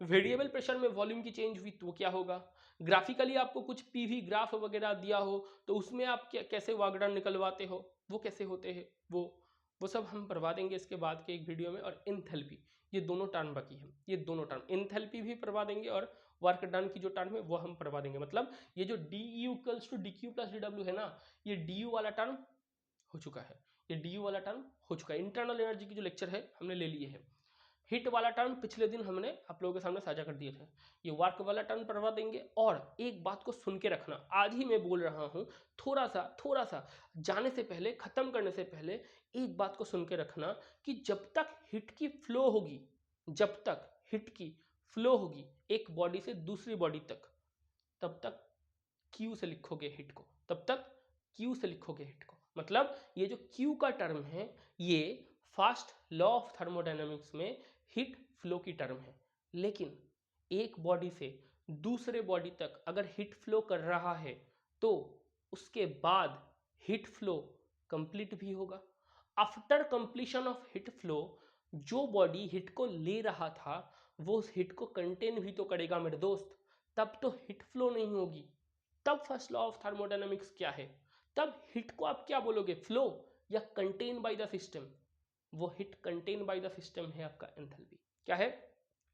वेरिएबल प्रेशर में वॉल्यूम की चेंज हुई तो क्या होगा, ग्राफिकली आपको कुछ पीवी ग्राफ वगैरह दिया हो तो उसमें आप कैसे वर्क डन निकलवाते हो, वो कैसे होते हैं, वो सब हम करवा देंगे इसके बाद के एक वीडियो में। और इनथैल्पी, ये दोनों टर्म बाकी है, ये दोनों टर्म इनथैल्पी भी करवा देंगे और वर्क डन की जो टर्म है वो हम करवा देंगे। मतलब ये जो D U equals to D Q plus D W है ना, ये डी यू वाला टर्म हो चुका है, ये डी यू वाला टर्म हो चुका है। इंटरनल एनर्जी की जो लेक्चर है हमने ले लिए हैं। हिट वाला टर्म पिछले दिन हमने आप लोगों के सामने साझा कर दिए थे, ये वर्क वाला टर्म करवा देंगे। और एक बात को सुन के रखना, आज ही मैं बोल रहा हूँ, थोड़ा सा जाने से पहले, खत्म करने से पहले एक बात को सुन के रखना कि जब तक हिट की फ्लो होगी एक बॉडी से दूसरी बॉडी तक, तब तक क्यू से लिखोगे हिट को, मतलब ये जो क्यू का टर्म है ये फर्स्ट लॉ ऑफ थर्मोडायनेमिक्स में हिट फ्लो की टर्म है। लेकिन एक बॉडी से दूसरे बॉडी तक अगर हिट फ्लो कर रहा है तो उसके बाद हिट फ्लो कंप्लीट भी होगा। After completion of hit flow जो बॉडी हिट को ले रहा था वो उस हिट को कंटेन भी तो करेगा मेरे दोस्त, तब तो हिट फ्लो नहीं होगी। तब फर्स्ट लॉ ऑफ थर्मोडायनेमिक्स क्या है, तब हिट को आप क्या बोलोगे, फ्लो या कंटेन बाय द सिस्टम। वो hit contain by the system है आपका एंथैल्पी। क्या है,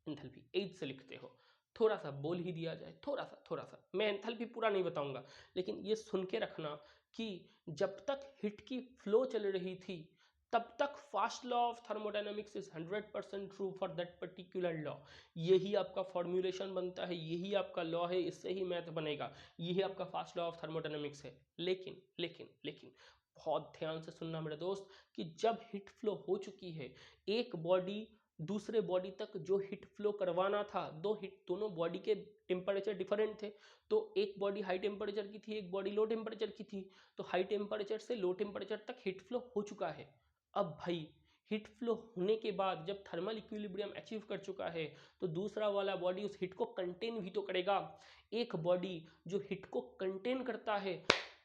एंथैल्पी। 8 से लिखते हो, थोड़ा सा बोल ही दिया जाए, थोड़ा सा। मैं एंथैल्पी पूरा नहीं बताऊंगा, लेकिन ये सुन के रखना कि जब तक हिट की फ्लो चल रही थी तब तक fast law of thermodynamics is 100% true for that particular law. यही आपका फॉर्म्यूलेशन बनता है, यही आपका लॉ है, इससे ही मैथ बनेगा, यही आपका फास्ट लॉ ऑफ थर्मोडायनेमिक्स है। लेकिन बहुत ध्यान से सुनना मेरे दोस्त कि जब हिट फ्लो हो चुकी है, एक बॉडी दूसरे बॉडी तक जो हिट फ्लो करवाना था, दोनों बॉडी के टेम्परेचर डिफरेंट थे, तो एक बॉडी हाई टेम्परेचर की थी, एक बॉडी लो टेम्परेचर की थी, तो हाई टेम्परेचर से लो टेम्परेचर तक हिट फ्लो हो चुका है। अब भाई हीट फ्लो होने के बाद जब थर्मल इक्विलिब्रियम अचीव कर चुका है तो दूसरा वाला बॉडी उस हीट को कंटेन भी तो करेगा। एक बॉडी जो हीट को कंटेन करता है,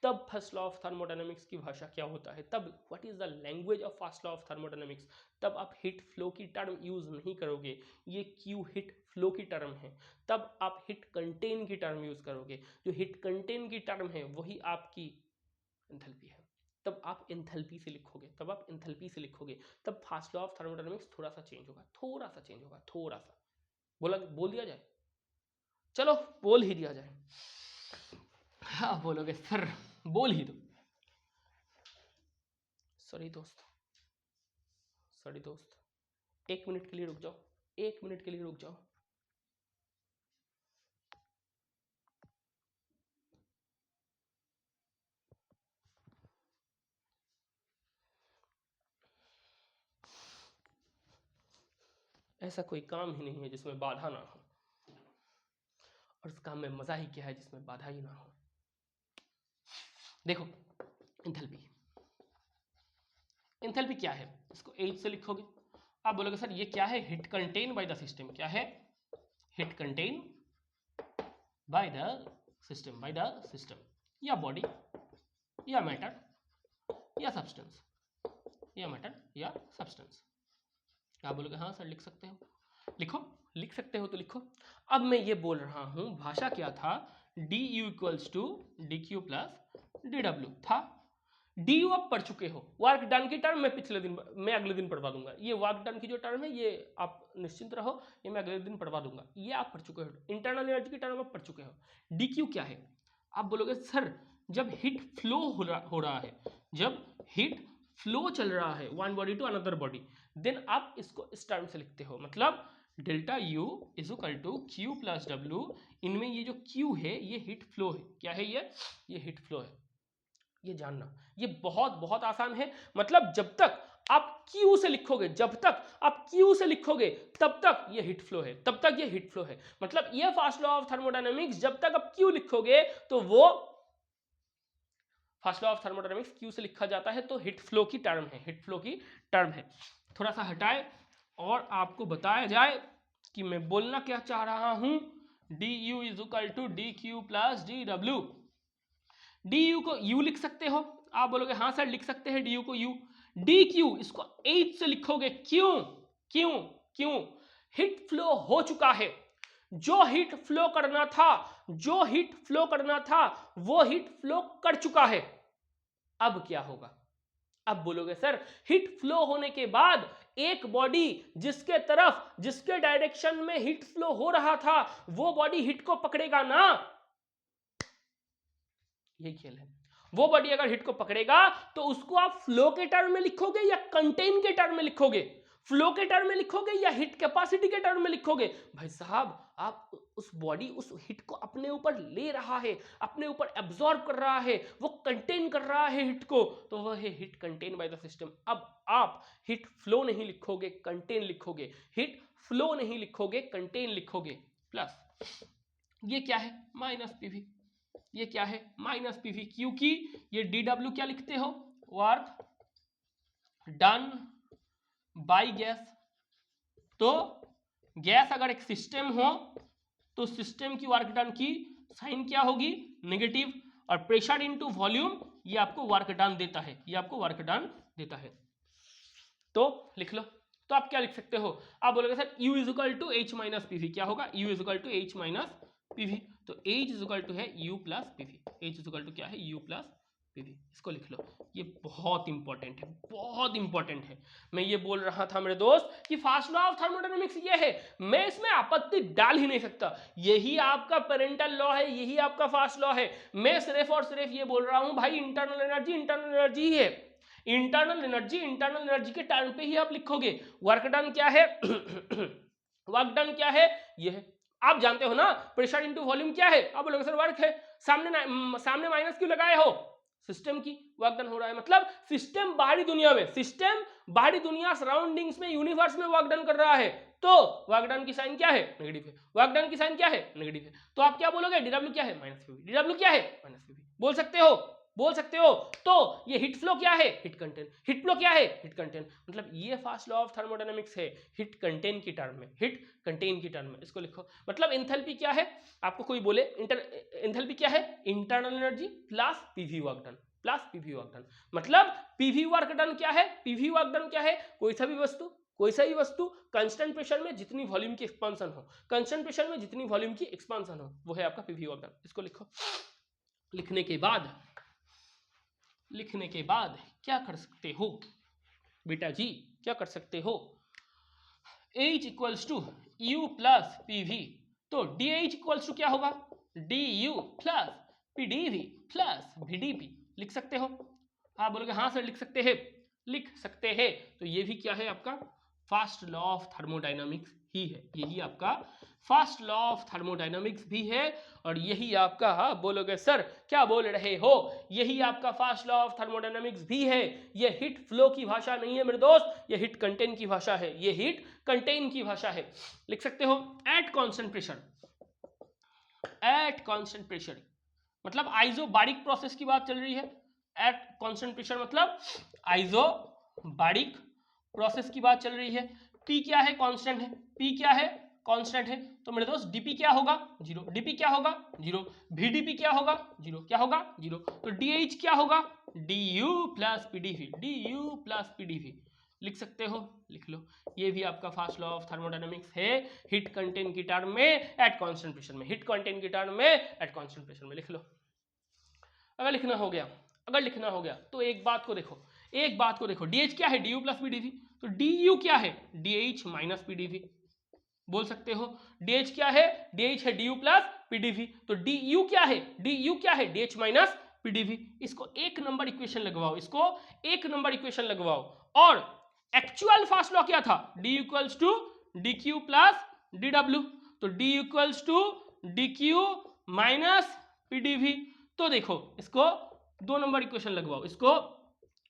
तब फर्स्ट लॉ ऑफ थर्मोडायनेमिक्स की भाषा क्या होता है, तब what is the language of first law of thermodynamics, तब आप हीट फ्लो की टर्म यूज नहीं करोगे, ये क्यू हीट फ्लो की टर्म है, तब आप हीट कंटेन की टर्म यूज करोगे। जो हीट कंटेन की टर्म है वही आपकी एंथैल्पी है, तब आप एंथैल्पी से लिखोगे, तब आप एंथैल्पी से लिखोगे, तब फर्स्ट लॉ ऑफ थर्मोडायनेमिक्स थोड़ा सा चेंज होगा, थोड़ा सा चेंज होगा, थोड़ा सा। बोल दिया जाए, चलो बोल ही दिया जाए। हाँ बोलोगे सर बोल ही दो। सॉरी दोस्त, सॉरी दोस्त, 1 मिनट के लिए रुक जाओ, 1 मिनट के लिए रुक जाओ। ऐसा कोई काम ही नहीं है जिसमें बाधा ना हो, और उस काम में मजा ही क्या है जिसमें बाधा ही ना हो। देखो एंथैल्पी, एंथैल्पी क्या है, इसको H से लिखोगे। आप बोलोगे सर ये क्या है, hit contain by the system, क्या है, hit contain by the system, by the system, या बॉडी या मैटर या सब्सटेंस, या मैटर या सब्सटेंस। आप बोलोगे हाँ सर लिख सकते हो, लिखो, लिख सकते हो तो लिखो। अब मैं ये बोल रहा हूं भाषा क्या था, D U equals to D Q plus D W था। डी यू आप पढ़ चुके हो, वर्क डन की टर्म मैं अगले दिन पढ़वा दूंगा। ये वर्क डन की जो टर्म है ये आप निश्चिंत रहो, ये मैं अगले दिन पढ़वा दूंगा, ये आप पढ़ चुके हो। इंटरनल एनर्जी की टर्म आप पढ़ चुके हो। डी क्यू क्या है, आप बोलोगे सर जब हीट फ्लो हो रहा है, जब हीट फ्लो चल रहा है one body to another body, then आप इसको इस टर्म से लिखते हो, मतलब delta U is equal to Q plus W. इनमें ये जो क्यू है ये हीट फ्लो है, क्या है ये हीट फ्लो है। ये जानना, ये बहुत बहुत आसान है। मतलब जब तक आप क्यू से लिखोगे, जब तक आप क्यू से लिखोगे तब तक ये हीट फ्लो है, तब तक ये हीट फ्लो है। मतलब ये फर्स्ट लॉ ऑफ थर्मोडायनेमिक्स जब तक आप क्यू लिखोगे तो वो first law of thermodynamics Q से लिखा जाता है, तो हीट फ्लो की टर्म है, हीट फ्लो की टर्म है। थोड़ा सा हटाए और आपको बताया जाए कि मैं बोलना क्या चाह रहा हूं। D U is equal to D Q plus D W. D U को यू लिख सकते हो, आप बोलोगे हाँ सर लिख सकते हैं डी यू को यू। डी क्यू इसको एच से लिखोगे, क्यों क्यों क्यों, हीट फ्लो हो चुका है, जो हीट फ्लो करना था, जो हीट फ्लो करना था वो हीट फ्लो कर चुका है। अब क्या होगा, अब बोलोगे सर हीट फ्लो होने के बाद एक बॉडी जिसके तरफ, जिसके डायरेक्शन में हीट फ्लो हो रहा था वो बॉडी हीट को पकड़ेगा ना, ये खेल है। वो बॉडी अगर हीट को पकड़ेगा तो उसको आप फ्लो के टर्म में लिखोगे या कंटेन के टर्म में लिखोगे, फ्लो के टर्म में लिखोगे या हीट कैपेसिटी के टर्म में लिखोगे। भाई साहब आप उस बॉडी उस हीट को अपने ऊपर ले रहा है, अपने ऊपर एब्जॉर्ब कर रहा है, वो कंटेन कर रहा है हीट को, तो वह है heat contain by the system. अब आप हीट फ्लो नहीं लिखोगे, कंटेन लिखोगे, हीट फ्लो नहीं लिखोगे, कंटेन लिखोगे। प्लस ये क्या है, माइनस पीवी, ये क्या है माइनस पीवी, क्योंकि ये डी डब्ल्यू क्या लिखते हो, वर्क डन बाय गैस। तो गैस अगर एक सिस्टम हो तो सिस्टम की वर्क डन की साइन क्या होगी, नेगेटिव, और प्रेशर इनटू वॉल्यूम ये आपको वर्क डन देता है, ये आपको वर्क डन देता है। तो लिख लो, तो आप क्या लिख सकते हो, आप बोलोगे sir U is equal to H minus PV, क्या होगा U is equal to H minus PV, तो H इज इक्वल टू है U plus PV, H is equal to क्या है U प्लस पीवी, इसको लिख लो। ये बहुत इंपॉर्टेंट है, बहुत इंपॉर्टेंट है। मैं ये बोल रहा था मेरे दोस्त कि फर्स्ट लॉ ऑफ थर्मोडायनेमिक्स ये है, मैं इसमें आपत्ति डाल ही नहीं सकता, यही आपका पेरेंटल लॉ है, यही आपका फर्स्ट लॉ है। मैं सिर्फ और सिर्फ ये बोल रहा हूं भाई इंटरनल एनर्जी इंटरनल एनर्जी ही है, इंटरनल एनर्जी के टर्म पे ही आप लिखोगे। वर्क डन क्या है वर्क डन क्या है, ये है, आप जानते हो ना। प्रेशर इनटू वॉल्यूम क्या है, आप बोलोगे सर वर्क है, सामने माइनस क्यों लगाए हो, सिस्टम की वर्क डन हो रहा है, मतलब सिस्टम बाहरी दुनिया में, सिस्टम बाहरी दुनिया सराउंडिंग्स में, यूनिवर्स में वर्क डन कर रहा है, तो वर्क डन की साइन क्या है, नेगेटिव है, वर्क डन की साइन क्या है, नेगेटिव है। तो आप क्या बोलोगे, डीडब्ल्यू क्या है, माइनस पीवी, डीडब्ल्यू क्या है, माइनस पीवी, बोल सकते हो। बोल सकते हो। तो ये हीट फ्लो क्या है, हीट कंटेन, हीट फ्लो क्या है, हीट कंटेन। मतलब ये फर्स्ट लॉ ऑफ थर्मोडायनामिक्स है हीट कंटेन की टर्म में, हीट कंटेन की टर्म में। इसको लिखो। मतलब एंथैल्पी क्या है, आपको कोई बोले एंथैल्पी क्या है, internal energy plus PV work done, plus PV work done. मतलब पीवी वर्क डन क्या है, पीवी वर्क डन क्या है, कोई सा भी वस्तु कांस्टेंट प्रेशर में जितनी वॉल्यूम की एक्सपांशन हो, कांस्टेंट प्रेशर में जितनी वॉल्यूम की एक्सपांशन हो, वो है आपका पीवी वर्क डन। इसको लिखो। लिखने के बाद क्या कर सकते हो बेटा जी, क्या कर सकते हो, H equals to U plus P V. तो डी एच इक्वल्स टू क्या होगा, D you plus P D V plus V D P. लिख सकते हो। आप बोलोगे हाँ सर लिख सकते हैं, लिख सकते हैं। तो ये भी क्या है आपका फर्स्ट लॉ ऑफ थर्मोडायनामिक्स ही है, यही आपका फर्स्ट लॉ ऑफ थर्मोडायनामिक्स भी है। और यही आपका, हाँ बोलोगे सर क्या बोल रहे हो, यही आपका फर्स्ट लॉ ऑफ थर्मोडायनामिक्स भी है। ये हीट फ्लो की भाषा नहीं है मेरे दोस्त, ये हीट कंटेन की भाषा है, ये हीट कंटेन की भाषा है। लिख सकते हो eight constant pressure, eight constant pressure मतलब आइसोबारिक प्रोसेस की बात चल रही है। एट कांस्टेंट प्रेशर मतलब आइसोबारिक प्रोसेस की बात चल रही है। P क्या है, कांस्टेंट है, P क्या है, कांस्टेंट है। तो मेरे दोस्त dP क्या होगा, जीरो, dP क्या होगा, जीरो, VdP क्या होगा, जीरो, क्या होगा, जीरो। तो DH क्या होगा, du plus PdV, du plus PdV। लिख सकते हो, लिख लो। ये भी आपका फर्स्ट लॉ ऑफ थर्मोडायनामिक्स है हीट कंटेन की टर्म में एट कांस्टेंट प्रेशर में, हीट कंटेन की टर्म में एट कांस्टेंट प्रेशर में। लिख लो। अगर लिखना हो गया, अगर लिखना हो गया तो एक बात को देखो, एक बात को देखो, DH क्या है, du प्लस PdV। तो du क्या है, DH माइनस PdV। बोल सकते हो DH क्या है, DH है du प्लस PdV। तो du क्या है, du क्या है, DH माइनस PdV। इसको एक नंबर इक्वेशन लगवाओ, इसको एक नंबर इक्वेशन लगवाओ। और एक्चुअल फास्ट लॉ क्या था, d equals to dq plus dw। तो d equals to dq minus PdV। तो देखो इसको दो नंबर इक्वेशन लगवाओ, इसको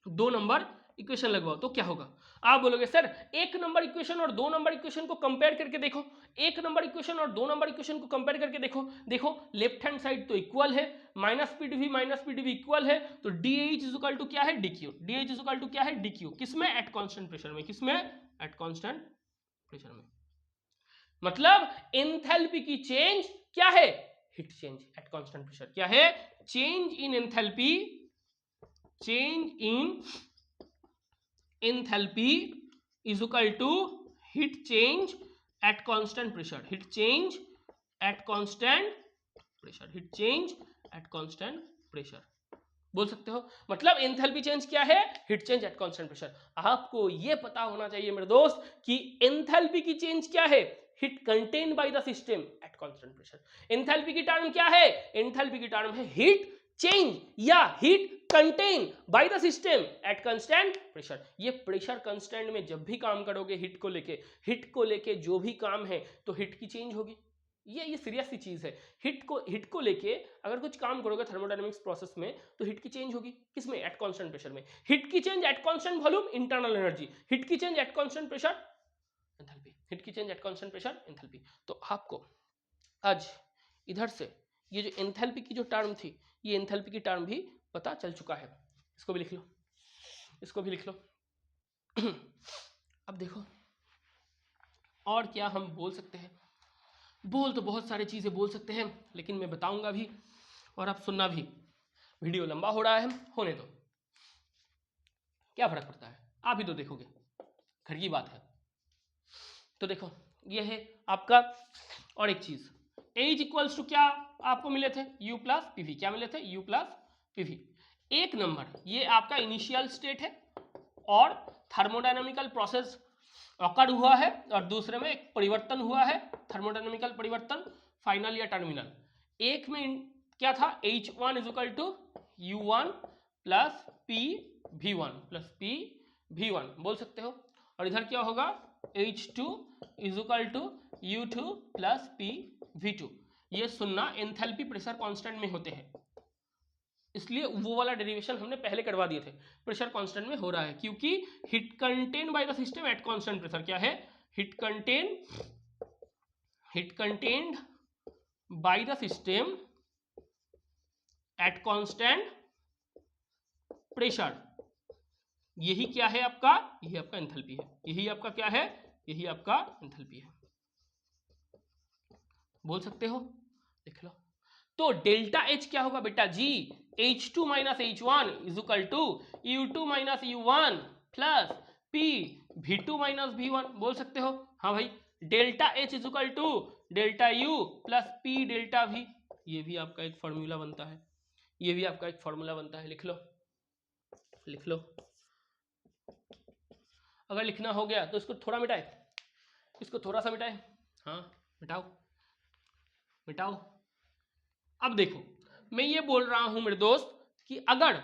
दो नंबर इक्वेशन लगवाओ तो क्या होगा। आप बोलोगे सर एक नंबर इक्वेशन और दो नंबर इक्वेशन को कंपेयर करके देखो, एक नंबर इक्वेशन और दो नंबर इक्वेशन को कंपेयर करके देखो। देखो लेफ्ट हैंड साइड तो इक्वल है, माइनस पीडीवी इक्वल है। तो D H is equal to क्या है, DQ, D H is equal to क्या है, डीक्यू। किसमें, एट कांस्टेंट प्रेशर में, किसमें, एट कांस्टेंट प्रेशर में। मतलब एंथैल्पी की चेंज क्या है, heat change at constant pressure. क्या है, change in enthalpy, change in enthalpy is equal to heat change at constant pressure, heat change at constant pressure, heat change at constant pressure. बोल सकते हो। मतलब enthalpy change क्या है, heat change at constant pressure. आपको यह पता होना चाहिए मेरे दोस्त कि एंथैल्पी की चेंज क्या है, heat contain by the system eight constant pressure. Enthalpy की टर्म क्या है, एंथैल्पी की टर्म है हीट चेंज या heat contain by the system eight constant pressure. ये प्रेशर कांस्टेंट में जब भी काम करोगे हीट को लेके जो भी काम है तो हीट की चेंज होगी। ये सीरियस सी चीज है। हिट को लेके अगर कुछ काम करोगे थर्मोडायनेमिक्स प्रोसेस में तो हिट की चेंज होगी, किसमें, एट कांस्टेंट प्रेशर में। हिट की change at constant volume internal energy, heat की change at constant pressure enthalpy, heat की change at constant pressure enthalpy. तो आपको आज इधर से ये जो एंथैल्पी की जो टर्म थी, ये एंथैल्पी की टर्म भी पता चल चुका है। इसको भी लिख लो, इसको भी लिख लो। अब देखो और क्या हम बोल सकते हैं, बोल तो बहुत सारी चीज़ें बोल सकते हैं लेकिन मैं बताऊंगा भी और आप सुनना भी। वीडियो लंबा हो रहा है, होने दो, क्या फर्क पड़ता है, आप ही तो देखोगे, घर की बात है। तो देखो ये है आपका, और एक चीज एज इक्वल्स टू क्या आपको मिले थे, u प्लस पीवी। क्या मिले थे, u प्लस पीवी। एक नंबर ये आपका इनिशियल स्टेट है और थर्मोडायनामिकल प्रोसेस ऑकर हुआ है, और दूसरे में एक परिवर्तन हुआ है, थर्मोडायनामिकल परिवर्तन, फाइनल या टर्मिनल। एक में क्या था, H1 is equal to U1 plus PV1 plus PV1 बोल सकते हो। और इधर क्या होगा, H2 is equal to U2 plus PV2। ये सुनना, एंथैल्पी प्रेशर कांस्टेंट में होते हैं, इसलिए वो वाला डेरिवेशन हमने पहले करवा दिए थे। प्रेशर कांस्टेंट में हो रहा है क्योंकि heat contain by the system eight constant pressure. क्या है, heat contained by the system eight constant pressure, यही क्या है आपका, यही आपका एंथैल्पी है, यही आपका क्या है, यही आपका एंथैल्पी है, बोल सकते हो, लिख लो। तो डेल्टा एच क्या होगा बेटा जी, H2 minus H1 is equal to U2 minus U1 plus P V2 minus V1, बोल सकते हो। हाँ भाई, delta H is equal to delta U plus P delta V, ये भी आपका एक फॉर्मूला बनता है, ये भी आपका एक फॉर्मूला बनता है, लिख लो, लिख लो। अगर लिखना हो गया तो इसको थोड़ा मिटाए, इसको थोड़ा सा मिटाए, हाँ मिटाओ, मिटाओ। अब देखो, मैं ये बोल रहा हूं मेरे दोस्त कि अगर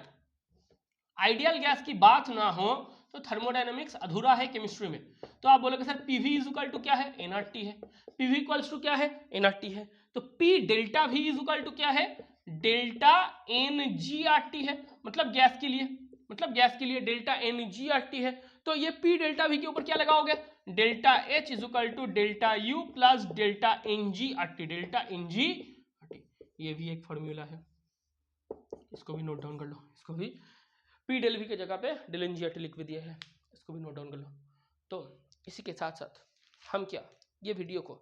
आइडियल गैस की बात ना हो तो थर्मोडायनेमिक्स अधूरा है केमिस्ट्री में। तो आप बोलोगे sir PV is equal to क्या है, एनआरटी है, पीवी इक्वल्स टू क्या है, एनआरटी है, तो P delta V is equal to क्या है, delta N G R T है, मतलब गैस के लिए, मतलब गैस के लिए delta N G R T है। तो ये पी डेल्टा वी के ऊपर क्या लगाओगे, delta H is equal to delta U plus delta N G R T, delta N G R T, ये भी एक फॉर्मूला है, इसको भी नोट डाउन कर लो, इसको भी पी डेल वी की जगह पे del N G R T लिख भी दिया है, इसको भी नोट डाउन कर लो। तो इसी के साथ साथ हम क्या ये वीडियो को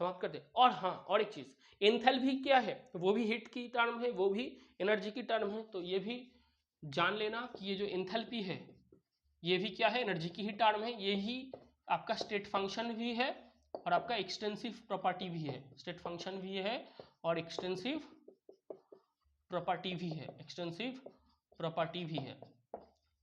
समाप्त कर दे। और हाँ, और एक चीज़, एंथैल्पी क्या है, वो भी हीट की टर्म है, वो भी एनर्जी की टर्म है, तो ये भी जान लेना कि ये जो एंथैल्पी है ये भी क्या है, एनर्जी की ही टर्म है, ये ही आपका स्टेट फंक्शन भी है और आपका एक्सटेंसिव प्रॉपर्टी भी है, स्टेट फंक्शन भी है और एक्सटेंसिव प्रॉपर्टी भी है, एक्सटेंसिव प्रॉपर्टी भी है।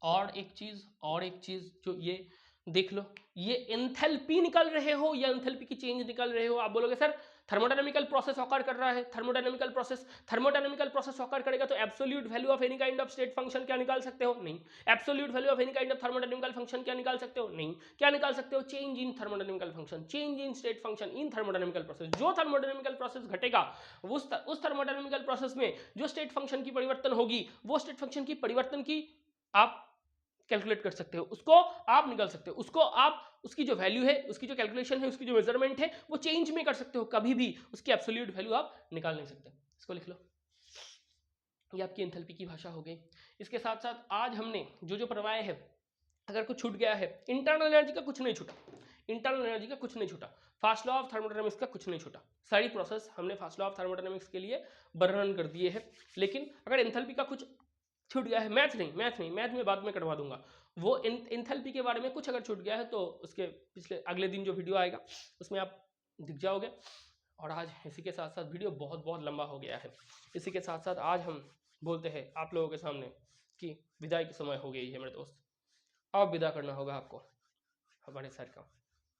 और एक चीज जो ये देख लो, ये एंथैल्पी निकल रहे हो या एंथैल्पी की चेंज निकल रहे हो। आप बोलोगे सर थर्मोडायनामिकल प्रोसेस ऑकर कर रहा है, थर्मोडायनामिकल प्रोसेस ऑकर करेगा तो absolute value of any kind of state function क्या निकाल सकते हो, नहीं। Absolute value of any kind of thermodynamical function क्या निकाल सकते हो, नहीं। क्या निकाल सकते हो, change in thermodynamical function, change in state function in thermodynamical process. जो थर्मोडायनामिकल प्रोसेस घटेगा उस थर्मोडायनामिकल प्रोसेस में जो स्टेट फंक्शन की परिवर्तन होगी, वो स्टेट फंक्शन की परिवर्तन की आप कैलकुलेट कर सकते हो, उसको आप निकाल सकते हो, उसको आप उसकी जो वैल्यू है, उसकी जो कैलकुलेशन है, उसकी जो मेजरमेंट है वो चेंज में कर सकते हो, कभी भी उसकी एब्सोल्यूट वैल्यू आप निकाल नहीं सकते। इसको लिख लो, ये आपकी एंथैल्पी की भाषा हो गई। इसके साथ साथ आज हमने जो जो पढ़वाए हैं, अगर कुछ छूट गया है, इंटरनल एनर्जी का कुछ नहीं छूटा, इंटरनल एनर्जी का कुछ नहीं छूटा, फास्ट लॉ ऑफ थर्मोडायनामिक्स का कुछ नहीं छूटा, सारी प्रोसेस हमने फास्ट लॉ ऑफ थर्मोडायनामिक्स के लिए वर्णन कर दिए हैं। लेकिन अगर एंथैल्पी का कुछ छूट गया है, मैथ में बाद में करवा दूंगा, वो एंथैल्पी के बारे में कुछ अगर छूट गया है तो उसके पिछले अगले दिन जो वीडियो आएगा उसमें आप दिख जाओगे। और आज इसी के साथ साथ वीडियो बहुत बहुत लंबा हो गया है, इसी के साथ साथ आज हम बोलते हैं आप लोगों के सामने कि विदाई की समय हो गई है मेरे दोस्त, अब विदा करना होगा आपको हमारे सर का।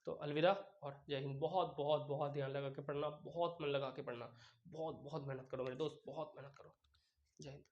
तो अलविदा और जय हिंद। बहुत बहुत बहुत ध्यान लगा के पढ़ना, बहुत मन लगा के पढ़ना, बहुत बहुत मेहनत करो मेरे दोस्त, बहुत मेहनत करो। जय हिंद।